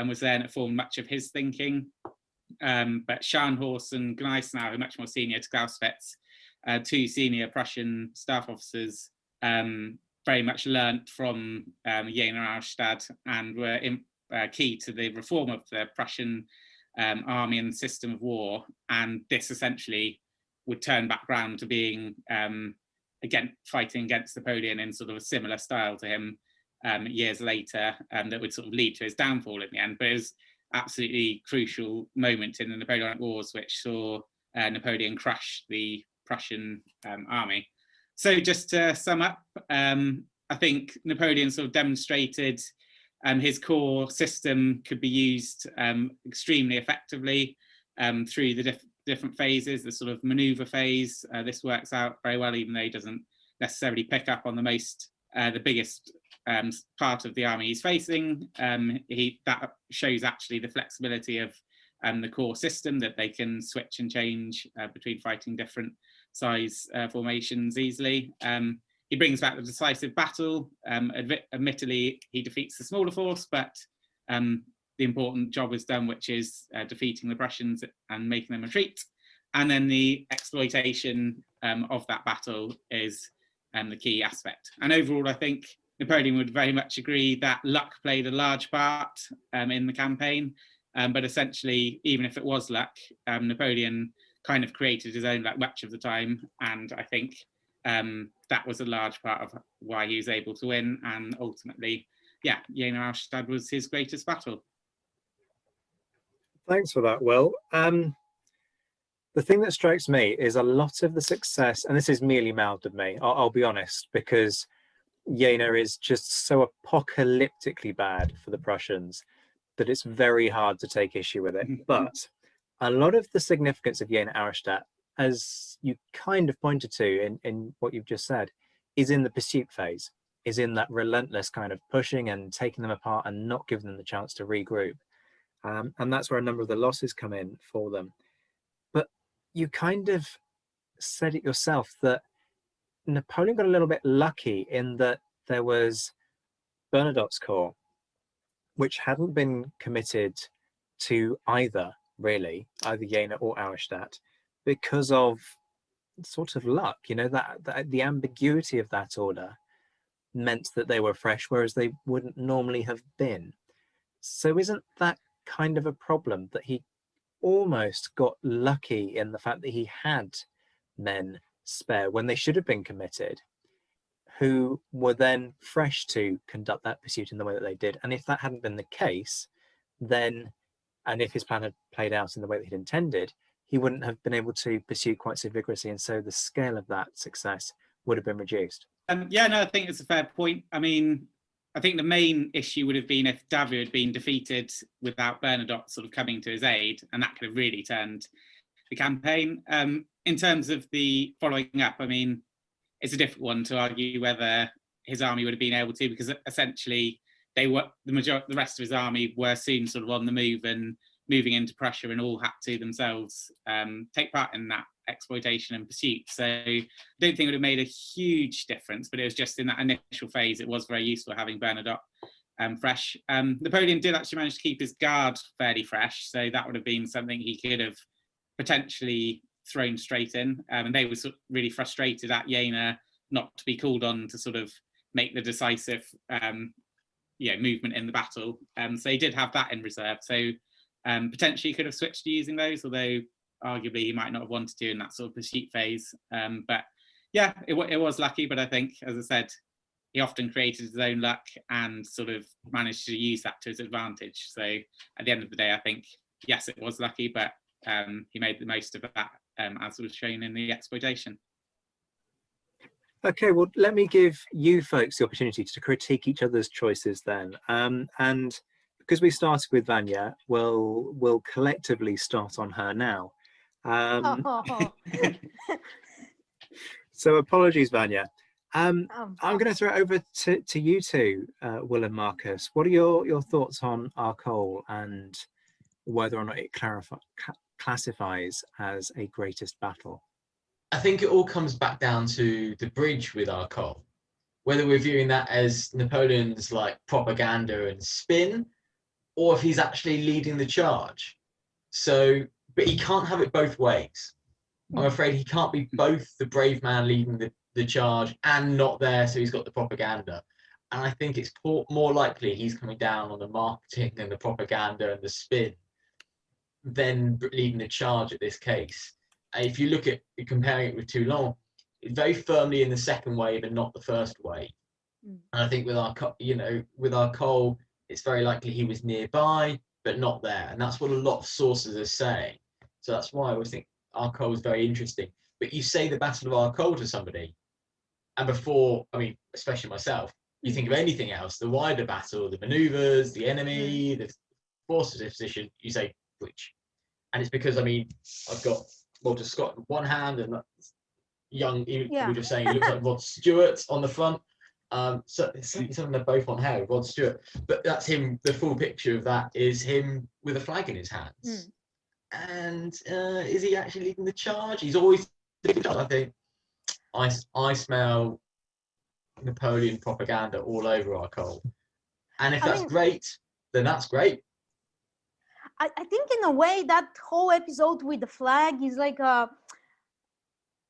was there, and it formed much of his thinking. But Scharnhorst and Gneisenau, who are much more senior to Clausewitz, two senior Prussian staff officers, very much learnt from Jena-Auerstadt and were key to the reform of the Prussian army and system of war. And this essentially would turn back round to being fighting against Napoleon in sort of a similar style to him years later, that would sort of lead to his downfall in the end. But it was absolutely crucial moment in the Napoleonic Wars, which saw Napoleon crush the Prussian army. So just to sum up, I think Napoleon sort of demonstrated his core system could be used extremely effectively through the different phases. The sort of maneuver phase, this works out very well, even though he doesn't necessarily pick up on the biggest part of the army he's facing. That shows actually the flexibility of the core system, that they can switch and change between fighting different size formations easily. He brings back the decisive battle. Admittedly, he defeats the smaller force, but the important job is done, which is defeating the Prussians and making them retreat. And then the exploitation of that battle is the key aspect. And overall, I think Napoleon would very much agree that luck played a large part in the campaign. But essentially, even if it was luck, Napoleon kind of created his own luck much of the time. And I think that was a large part of why he was able to win. And ultimately, Jena-Auerstadt was his greatest battle. Thanks for that, Will. The thing that strikes me is a lot of the success, and this is merely mouthed of me, I'll be honest, because Jena is just so apocalyptically bad for the Prussians that it's very hard to take issue with it. But a lot of the significance of Jena-Auerstadt, as you kind of pointed to in what you've just said, is in the pursuit phase, is in that relentless kind of pushing and taking them apart and not giving them the chance to regroup. And that's where a number of the losses come in for them. But you kind of said it yourself that Napoleon got a little bit lucky in that there was Bernadotte's corps, which hadn't been committed to either Jena or Auerstadt, because of sort of luck. That the ambiguity of that order meant that they were fresh, whereas they wouldn't normally have been. So isn't that kind of a problem, that he almost got lucky in the fact that he had men spare when they should have been committed, who were then fresh to conduct that pursuit in the way that they did? And if that hadn't been the case, then, and if his plan had played out in the way that he'd intended, he wouldn't have been able to pursue quite so vigorously, and so the scale of that success would have been reduced. Yeah, no, I think it's a fair point. I mean, I think the main issue would have been if Davio had been defeated without Bernadotte sort of coming to his aid, and that could have really turned the campaign. In terms of the following up, I mean, it's a difficult one to argue whether his army would have been able to, because essentially the rest of his army were soon sort of on the move and moving into Prussia, and all had to themselves take part in that exploitation and pursuit. So I don't think it would have made a huge difference, but it was just in that initial phase, it was very useful having Bernadotte fresh. Napoleon did actually manage to keep his guard fairly fresh, so that would have been something he could have potentially thrown straight in. And they were sort of really frustrated at Jena not to be called on to sort of make the decisive movement in the battle. So he did have that in reserve. So potentially could have switched to using those, although arguably he might not have wanted to in that sort of pursuit phase. But yeah, it was lucky. But I think, as I said, he often created his own luck and sort of managed to use that to his advantage. So at the end of the day, I think, yes, it was lucky, but he made the most of that, as was shown in the exploitation. Okay, well, let me give you folks the opportunity to critique each other's choices then. And because we started with Vanya, we'll collectively start on her now. So apologies, Vanya. I'm going to throw it over to you two, Will and Marcus. What are your thoughts on Arcole and whether or not it classifies as a greatest battle? I think it all comes back down to the bridge with Arcole, whether we're viewing that as Napoleon's like propaganda and spin, or if he's actually leading the charge. So, but he can't have it both ways. I'm afraid he can't be both the brave man leading the charge and not there, so he's got the propaganda. And I think it's more likely he's coming down on the marketing and the propaganda and the spin than leading the charge at this case. If you look at comparing it with Toulon, it's very firmly in the second wave and not the first wave. And I think with Arcole, it's very likely he was nearby but not there, and that's what a lot of sources are saying. So that's why I always think Arcole is very interesting. But you say the Battle of Arcole to somebody, and before, I mean, especially myself, you think of anything else, the wider battle, the maneuvers, the enemy, the forces of position, you say which. And it's because, I mean, I've got Walter Scott in one hand and young, we were just saying, he looks like Rod Stewart on the front. So it's something they're both on hair, Rod Stewart. But that's him, the full picture of that is him with a flag in his hands. And is he actually leading the charge? He's always leading the charge. I think I smell Napoleon propaganda all over Arcole. And if that's great, then that's great. I think in a way that whole episode with the flag is like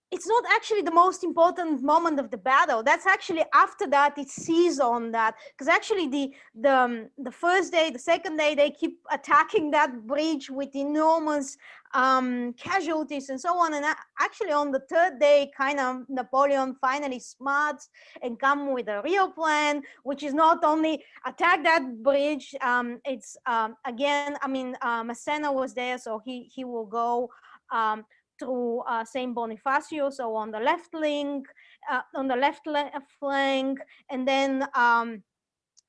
it's not actually the most important moment of the battle. That's actually after that it sees on that, because actually the first day, the second day, they keep attacking that bridge with enormous casualties and so on. And actually on the third day, kind of Napoleon finally smarts and come with a real plan, which is not only attack that bridge. It's again, I mean, Massena was there, so he will go through Saint Bonifacio, so on the left flank, and then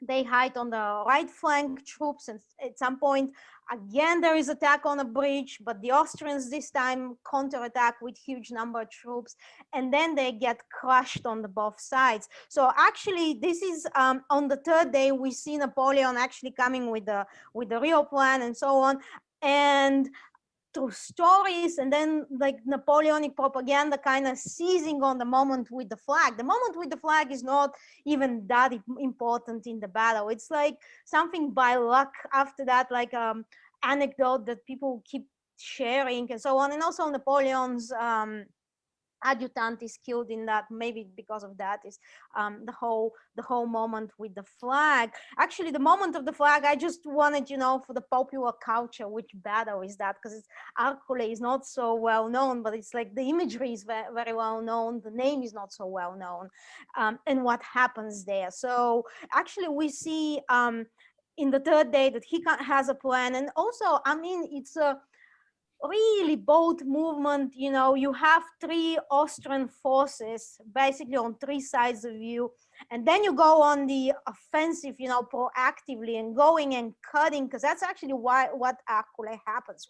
they hide on the right flank troops. And at some point, again, there is attack on a bridge, but the Austrians this time counterattack with huge number of troops, and then they get crushed on the both sides. So actually, this is on the third day we see Napoleon actually coming with the real plan and so on. And through stories, and then like Napoleonic propaganda kind of seizing on the moment with the flag. The moment with the flag is not even that important in the battle. It's like something by luck after that, like anecdote that people keep sharing and so on. And also Napoleon's adjutant is killed in that, maybe because of that, is the whole moment with the flag. Actually, the moment of the flag, I just wanted, for the popular culture, which battle is that, because Arcole is not so well known, but it's like the imagery is very, very well known, the name is not so well known, and what happens there. So actually we see in the third day that he has a plan. And also, I mean, it's a really bold movement. You have three Austrian forces basically on three sides of you, and then you go on the offensive, proactively, and going and cutting, because that's actually what Arcole happens.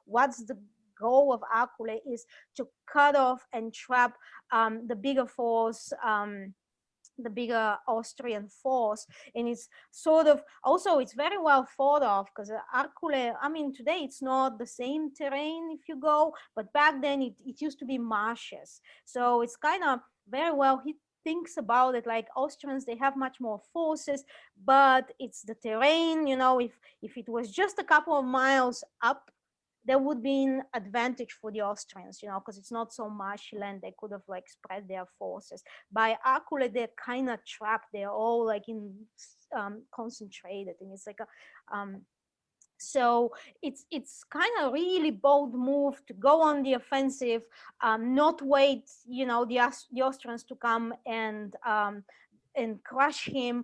What's the goal of Arcole is to cut off and trap the bigger force, the bigger Austrian force. And it's sort of also, it's very well thought of, because Arcole, I mean, today it's not the same terrain if you go, but back then it used to be marshes. So it's kind of very well, he thinks about it like Austrians, they have much more forces, but it's the terrain, if it was just a couple of miles up, there would be an advantage for the Austrians, because it's not so marshy land. They could have like spread their forces. By Arcole, they're kind of trapped. They're all like in concentrated, and it's like so it's kind of really bold move to go on the offensive, not wait, the Austrians to come and crush him.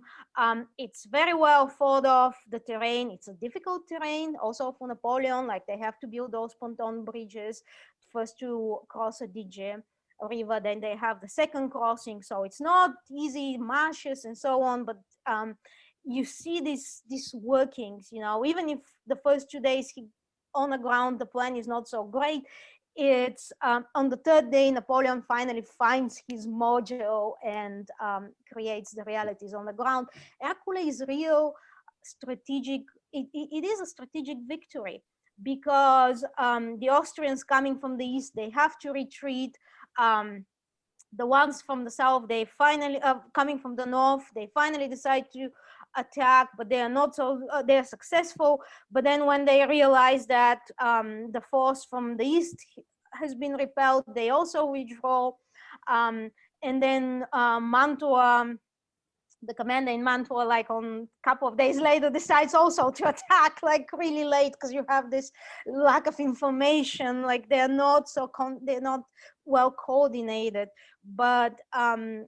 It's very well thought of, the terrain. It's a difficult terrain also for Napoleon. Like, they have to build those pontoon bridges first to cross a Dige river, then they have the second crossing, so it's not easy, marshes and so on. But you see these workings, even if the first 2 days on the ground the plan is not so great. It's on the third day Napoleon finally finds his mojo and creates the realities on the ground. Arcole is real strategic. It is a strategic victory, because the Austrians coming from the east, they have to retreat. The ones from the south, they finally coming from the north, they finally decide to attack, but they are not so they're successful. But then when they realize that the force from the east has been repelled, they also withdraw. And then Mantua, the commander in Mantua, like on a couple of days later, decides also to attack, like really late, because you have this lack of information. Like, they're not so they're not well coordinated. But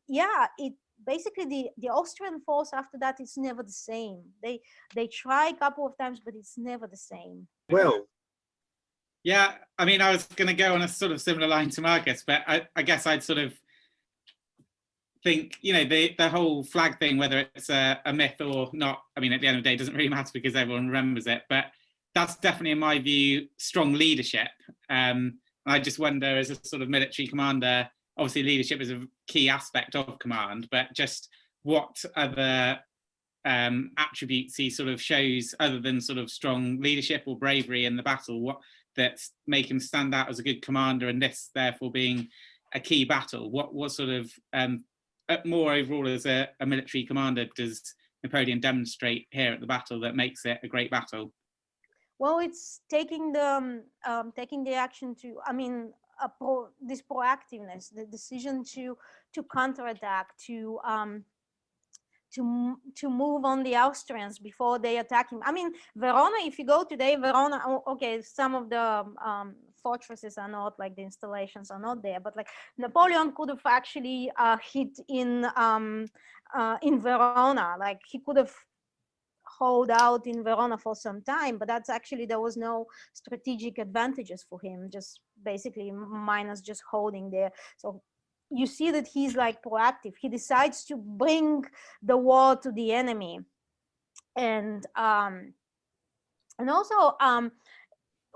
yeah, it basically the Austrian force after that is never the same. They try a couple of times, but it's never the same. Well, yeah, I mean, I was going to go on a sort of similar line to Marcus, but I guess I'd sort of think, the whole flag thing, whether it's a myth or not, I mean, at the end of the day, it doesn't really matter because everyone remembers it. But that's definitely, in my view, strong leadership. I just wonder, as a sort of military commander, obviously leadership is a key aspect of command, but just what other attributes he sort of shows, other than sort of strong leadership or bravery in the battle, what that make him stand out as a good commander, and this therefore being a key battle. What sort of more overall as a military commander does Napoleon demonstrate here at the battle that makes it a great battle? Well, it's taking the action to, I mean, this proactiveness, the decision to counterattack, to move on the Austrians before they attack him. I mean, Verona, if you go today, Verona, okay, some of the fortresses are not, like the installations are not there, but like Napoleon could have actually hit in Verona. Like, he could have hold out in Verona for some time, but that's actually, there was no strategic advantages for him, just basically minus just holding there. So you see that he's like proactive. He decides to bring the war to the enemy. And also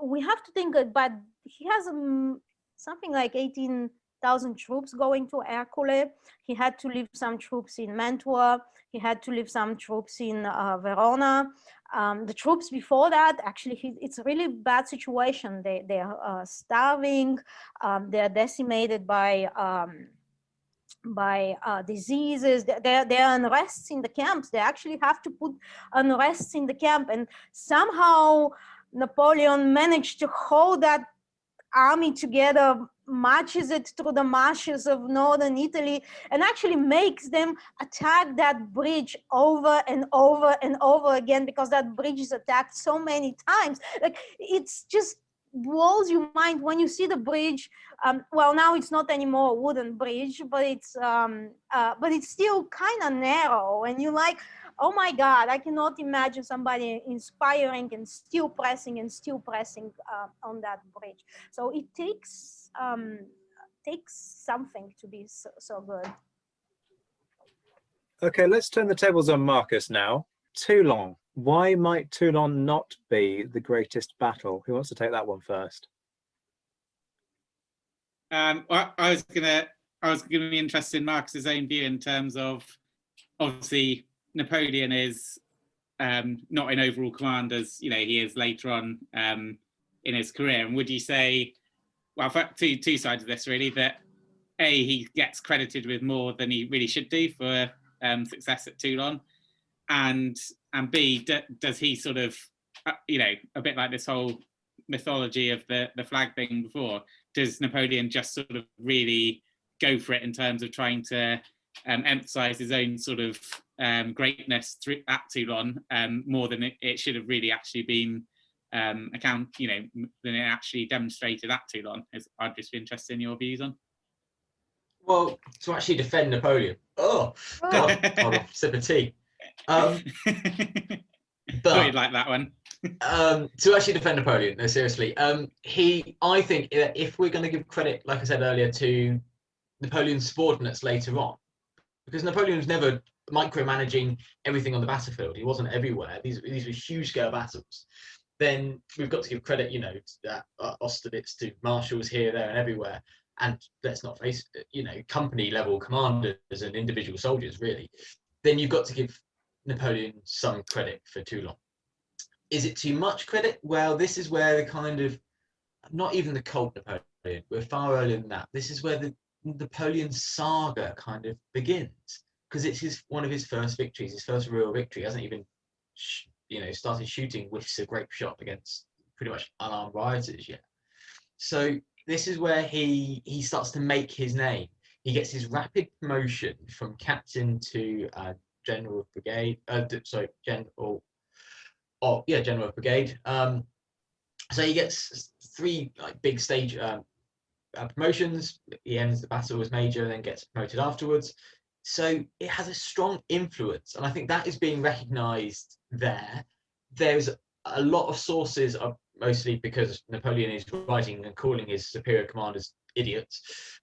we have to think about, he has something like 18 thousand troops going to Arcole. He had to leave some troops in Mantua. He had to leave some troops in Verona. The troops before that, actually, it's a really bad situation. They are starving. They are decimated by diseases. There are unrests in the camps. They actually have to put unrests in the camp. And somehow Napoleon managed to hold that army together, marches it through the marshes of northern Italy, and actually makes them attack that bridge over and over and over again, because that bridge is attacked so many times. Like, it's just blows your mind when you see the bridge. Well, now it's not anymore a wooden bridge, but it's still kind of narrow, and you're like, oh my God, I cannot imagine somebody inspiring and still pressing on that bridge. So it takes something to be so good. Okay, let's turn the tables on Marcus now. Toulon. Why might Toulon not be the greatest battle? Who wants to take that one first? Well, I was gonna be interested in Marcus's own view in terms of, obviously, Napoleon is not in overall command as he is later on in his career. And would you say, well, two sides of this really, that A, he gets credited with more than he really should do for success at Toulon, and B, does he sort of a bit like this whole mythology of the flag thing before, does Napoleon just sort of really go for it in terms of trying to emphasize his own sort of greatness at Toulon more than it should have really actually been than it actually demonstrated at Toulon? I'd just be interested in your views on. Well, to actually defend Napoleon, hold on, sip of tea. But thought you'd like that one. To actually defend Napoleon, no, seriously, I think if we're going to give credit, like I said earlier, to Napoleon's subordinates later on, because Napoleon was never micromanaging everything on the battlefield. He wasn't everywhere. These were huge scale battles. Then we've got to give credit, to Austerlitz, to marshals here, there, and everywhere. And let's not face it, company level commanders and individual soldiers, really. Then you've got to give Napoleon some credit for Toulon. Is it too much credit? Well, this is where the kind of, not even the cult Napoleon, we're far earlier than that. This is where the Napoleon saga kind of begins, because it's one of his first victories, his first real victory. He hasn't even, started shooting whiffs of grape shot against pretty much unarmed rioters yet. So this is where he starts to make his name. He gets his rapid promotion from captain to general of brigade. General of brigade. So he gets 3 big stage promotions. He ends the battle as major and then gets promoted afterwards. So it has a strong influence, and I think that is being recognised there. There's a lot of sources, mostly because Napoleon is writing and calling his superior commanders idiots,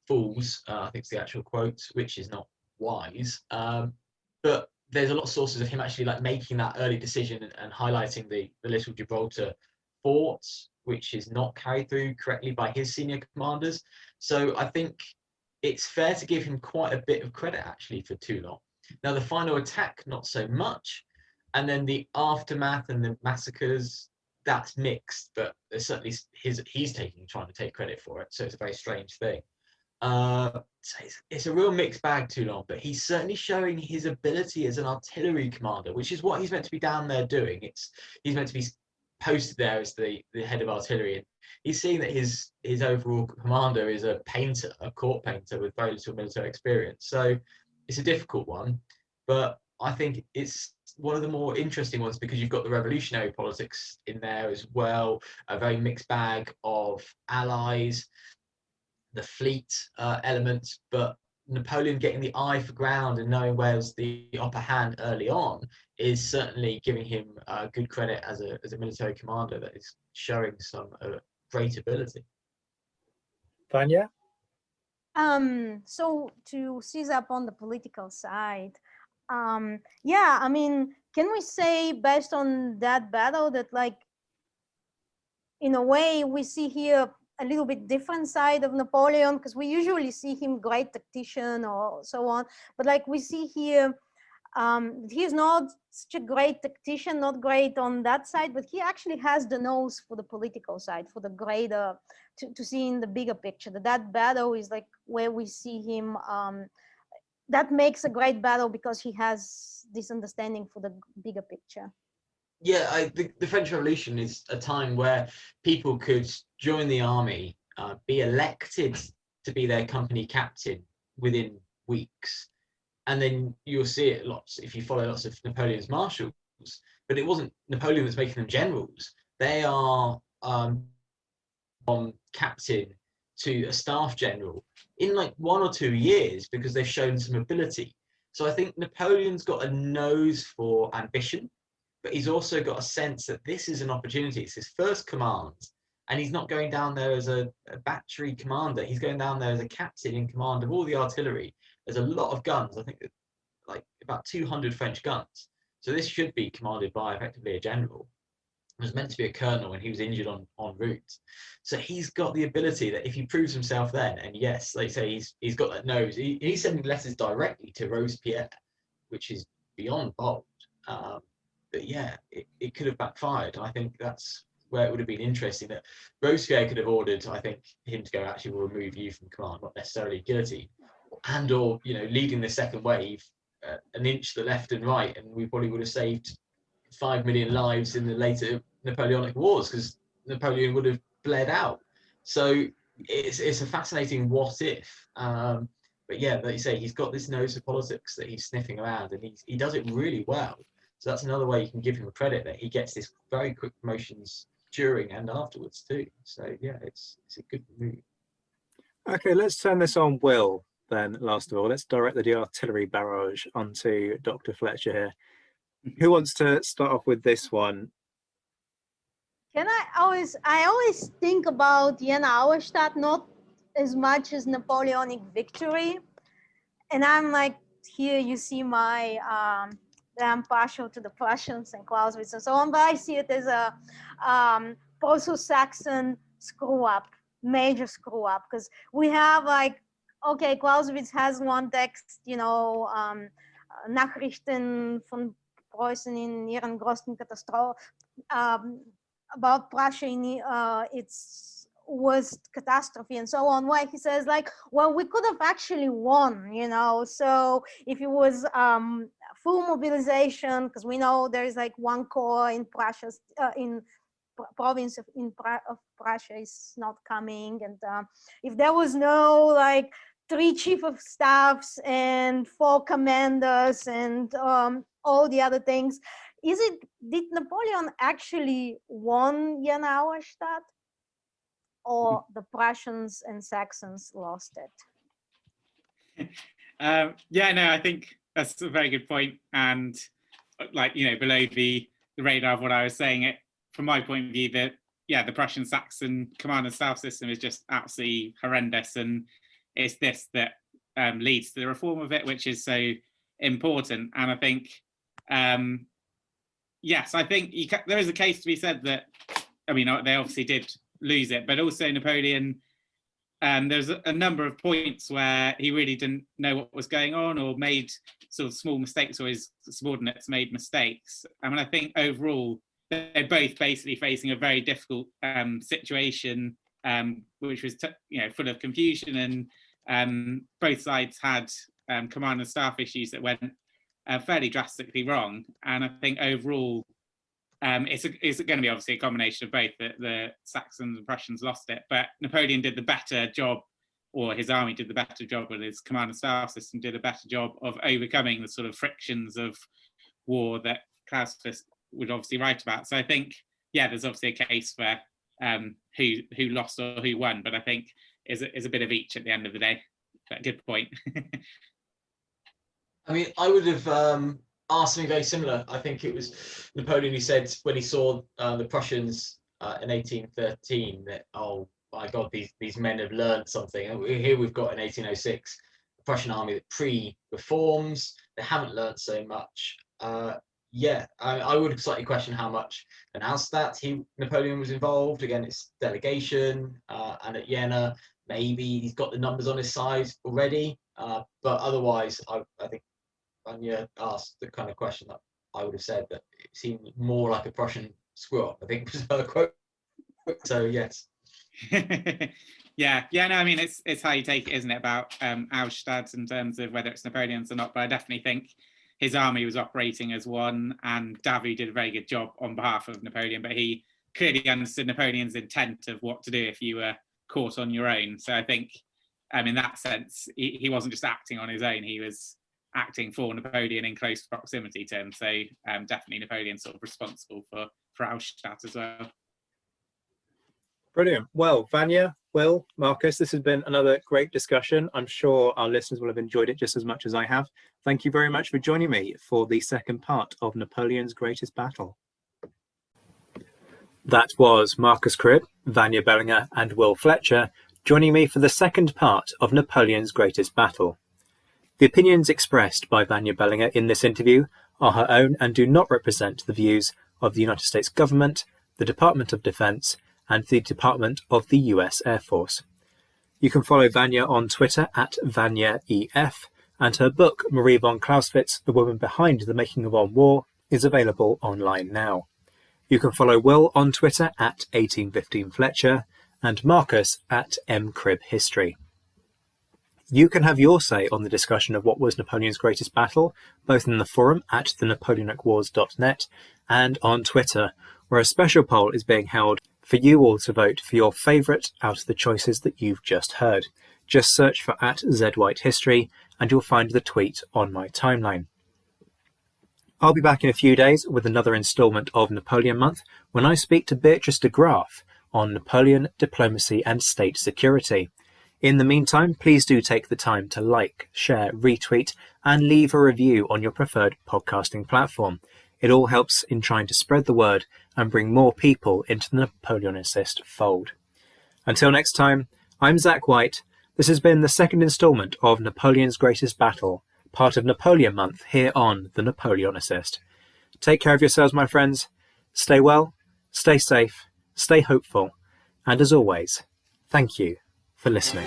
fools, I think it's the actual quote, which is not wise. But there's a lot of sources of him actually making that early decision and highlighting the Little Gibraltar fort, which is not carried through correctly by his senior commanders. So I think it's fair to give him quite a bit of credit actually for Toulon. Now the final attack, not so much. And then the aftermath and the massacres, that's mixed, but there's certainly he's trying to take credit for it. So it's a very strange thing. So it's a real mixed bag, Toulon, but he's certainly showing his ability as an artillery commander, which is what he's meant to be down there doing. He's meant to be posted there as the head of artillery, and he's seeing that his overall commander is a painter, a court painter with very little military experience. So it's a difficult one, but I think it's one of the more interesting ones because you've got the revolutionary politics in there as well, a very mixed bag of allies, the fleet element, but Napoleon getting the eye for ground and knowing where's the upper hand early on is certainly giving him good credit as a military commander that is showing some great ability. Vanya? So to seize up on the political side, I mean, can we say based on that battle that in a way we see here a little bit different side of Napoleon, because we usually see him great tactician or so on, but like we see here, he's not such a great tactician, not great on that side, but he actually has the nose for the political side, for the greater, to see in the bigger picture. That battle is like where we see him, that makes a great battle because he has this understanding for the bigger picture. Yeah, the French Revolution is a time where people could join the army, be elected to be their company captain within weeks. And then you'll see it lots if you follow lots of Napoleon's marshals. But it wasn't Napoleon that's making them generals. They are from captain to a staff general in like 1 or 2 years because they've shown some ability. So I think Napoleon's got a nose for ambition, but he's also got a sense that this is an opportunity. It's his first command, and he's not going down there as a battery commander. He's going down there as a captain in command of all the artillery. There's a lot of guns. I think like about 200 French guns. So this should be commanded by effectively a general. It was meant to be a colonel when he was injured en route. So he's got the ability that if he proves himself then, and yes, they say he's got that nose. He's sending letters directly to Robespierre, which is beyond bold. But yeah, it could have backfired. And I think that's where it would have been interesting that Robespierre could have ordered, I think, him to go, actually, we'll remove you from command, not necessarily guillotine. And or, you know, leading the second wave an inch to the left and right, and we probably would have saved 5 million lives in the later Napoleonic Wars because Napoleon would have bled out. So it's a fascinating what if. But yeah, like you say, he's got this nose for politics that he's sniffing around, and he does it really well. So that's another way you can give him credit, that he gets this very quick promotions during and afterwards too. So yeah, it's a good move. Okay, let's turn this on Will then. Last of all, let's direct the artillery barrage onto Dr. Fletcher here. Who wants to start off with this one? I always think about Jena-Auerstadt, not as much as Napoleonic victory. And I'm like, here you see my, I'm partial to the Prussians and Clausewitz and so on, but I see it as a Prusso-Saxon screw up, major screw up, because we have like, okay, Clausewitz has one text, you know, Nachrichten von Preußen in ihren größten Katastrophe, about Prussia in its worst catastrophe and so on, where he says like, well, we could have actually won, you know, so if it was full mobilization, because we know there is like one corps in Prussia, in province of Prussia is not coming, and if there was no like 3 chief of staffs and 4 commanders and all the other things, did Napoleon actually won Jena-Auerstadt, or the Prussians and Saxons lost it? Yeah, no, I think that's a very good point. And like, you know, below the radar of what I was saying, it from my point of view, that yeah, the Prussian-Saxon command and staff system is just absolutely horrendous, and it's this that leads to the reform of it, which is so important. And I think, yes, I think there is a case to be said that, I mean, they obviously did lose it, but also Napoleon, there's a number of points where he really didn't know what was going on, or made sort of small mistakes, or his subordinates made mistakes. I mean, I think overall, they're both basically facing a very difficult situation, which was you know, full of confusion, and both sides had command and staff issues that went fairly drastically wrong. And I think overall, it's going to be obviously a combination of both. The Saxons and Prussians lost it, but Napoleon did the better job, or his army did the better job, and his command and staff system did a better job of overcoming the sort of frictions of war that Clausewitz would obviously write about. So I think, yeah, there's obviously a case for who lost or who won, but I think is a bit of each at the end of the day. But good point. I mean, I would have asked something very similar. I think it was Napoleon who said when he saw the Prussians in 1813 that, oh my God, these men have learned something. And here we've got in 1806 a Prussian army that pre-reforms, they haven't learned so much. Yeah, I would slightly question how much in Auerstadt Napoleon was involved. Again, it's delegation, and at Jena, maybe he's got the numbers on his side already. But otherwise, I think Vanya asked the kind of question that I would have said, that it seemed more like a Prussian screw-up, I think was her quote. So, yes. Yeah, no, I mean, it's how you take it, isn't it, about Auerstadt in terms of whether it's Napoleon's or not. But I definitely think his army was operating as one, and Davout did a very good job on behalf of Napoleon, but he clearly understood Napoleon's intent of what to do if you were caught on your own. So I think, in that sense, he wasn't just acting on his own, he was acting for Napoleon in close proximity to him. So definitely Napoleon's sort of responsible for Auerstadt as well. Brilliant. Well, Vanya, Will, Marcus, this has been another great discussion. I'm sure our listeners will have enjoyed it just as much as I have. Thank you very much for joining me for the second part of Napoleon's Greatest Battle. That was Marcus Cribb, Vanya Bellinger and Will Fletcher joining me for the second part of Napoleon's Greatest Battle. The opinions expressed by Vanya Bellinger in this interview are her own and do not represent the views of the United States government, the Department of Defense, and the Department of the US Air Force. You can follow Vanya on Twitter at VanyaEF, and her book, Marie von Clausewitz, The Woman Behind the Making of Our War, is available online now. You can follow Will on Twitter at 1815Fletcher, and Marcus at mcribhistory. You can have your say on the discussion of what was Napoleon's greatest battle, both in the forum at thenapoleonicwars.net and on Twitter, where a special poll is being held for you all to vote for your favourite out of the choices that you've just heard. Just search for @ZWhiteHistory and you'll find the tweet on my timeline. I'll be back in a few days with another instalment of Napoleon Month when I speak to Beatrice de Graaf on Napoleon, diplomacy and state security. In the meantime, please do take the time to like, share, retweet and leave a review on your preferred podcasting platform. It all helps in trying to spread the word and bring more people into the Napoleonicist fold. Until next time, I'm Zach White. This has been the second instalment of Napoleon's Greatest Battle, part of Napoleon Month here on The Napoleonicist. Take care of yourselves, my friends. Stay well, stay safe, stay hopeful, and as always, thank you for listening.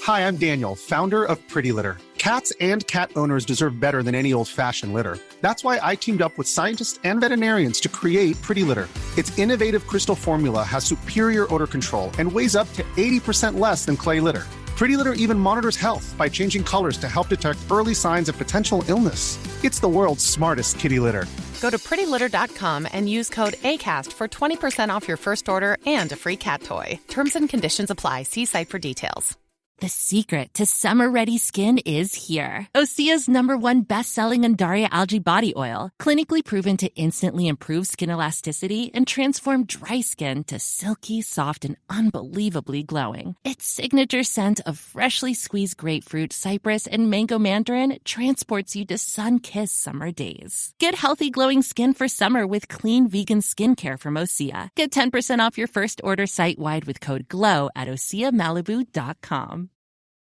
Hi, I'm Daniel, founder of Pretty Litter. Cats and cat owners deserve better than any old-fashioned litter. That's why I teamed up with scientists and veterinarians to create Pretty Litter. Its innovative crystal formula has superior odor control and weighs up to 80% less than clay litter. Pretty Litter even monitors health by changing colors to help detect early signs of potential illness. It's the world's smartest kitty litter. Go to prettylitter.com and use code ACAST for 20% off your first order and a free cat toy. Terms and conditions apply. See site for details. The secret to summer-ready skin is here. Osea's #1 best-selling Undaria Algae Body Oil, clinically proven to instantly improve skin elasticity and transform dry skin to silky, soft, and unbelievably glowing. Its signature scent of freshly squeezed grapefruit, cypress, and mango mandarin transports you to sun-kissed summer days. Get healthy, glowing skin for summer with clean, vegan skincare from Osea. Get 10% off your first order site-wide with code GLOW at OseaMalibu.com.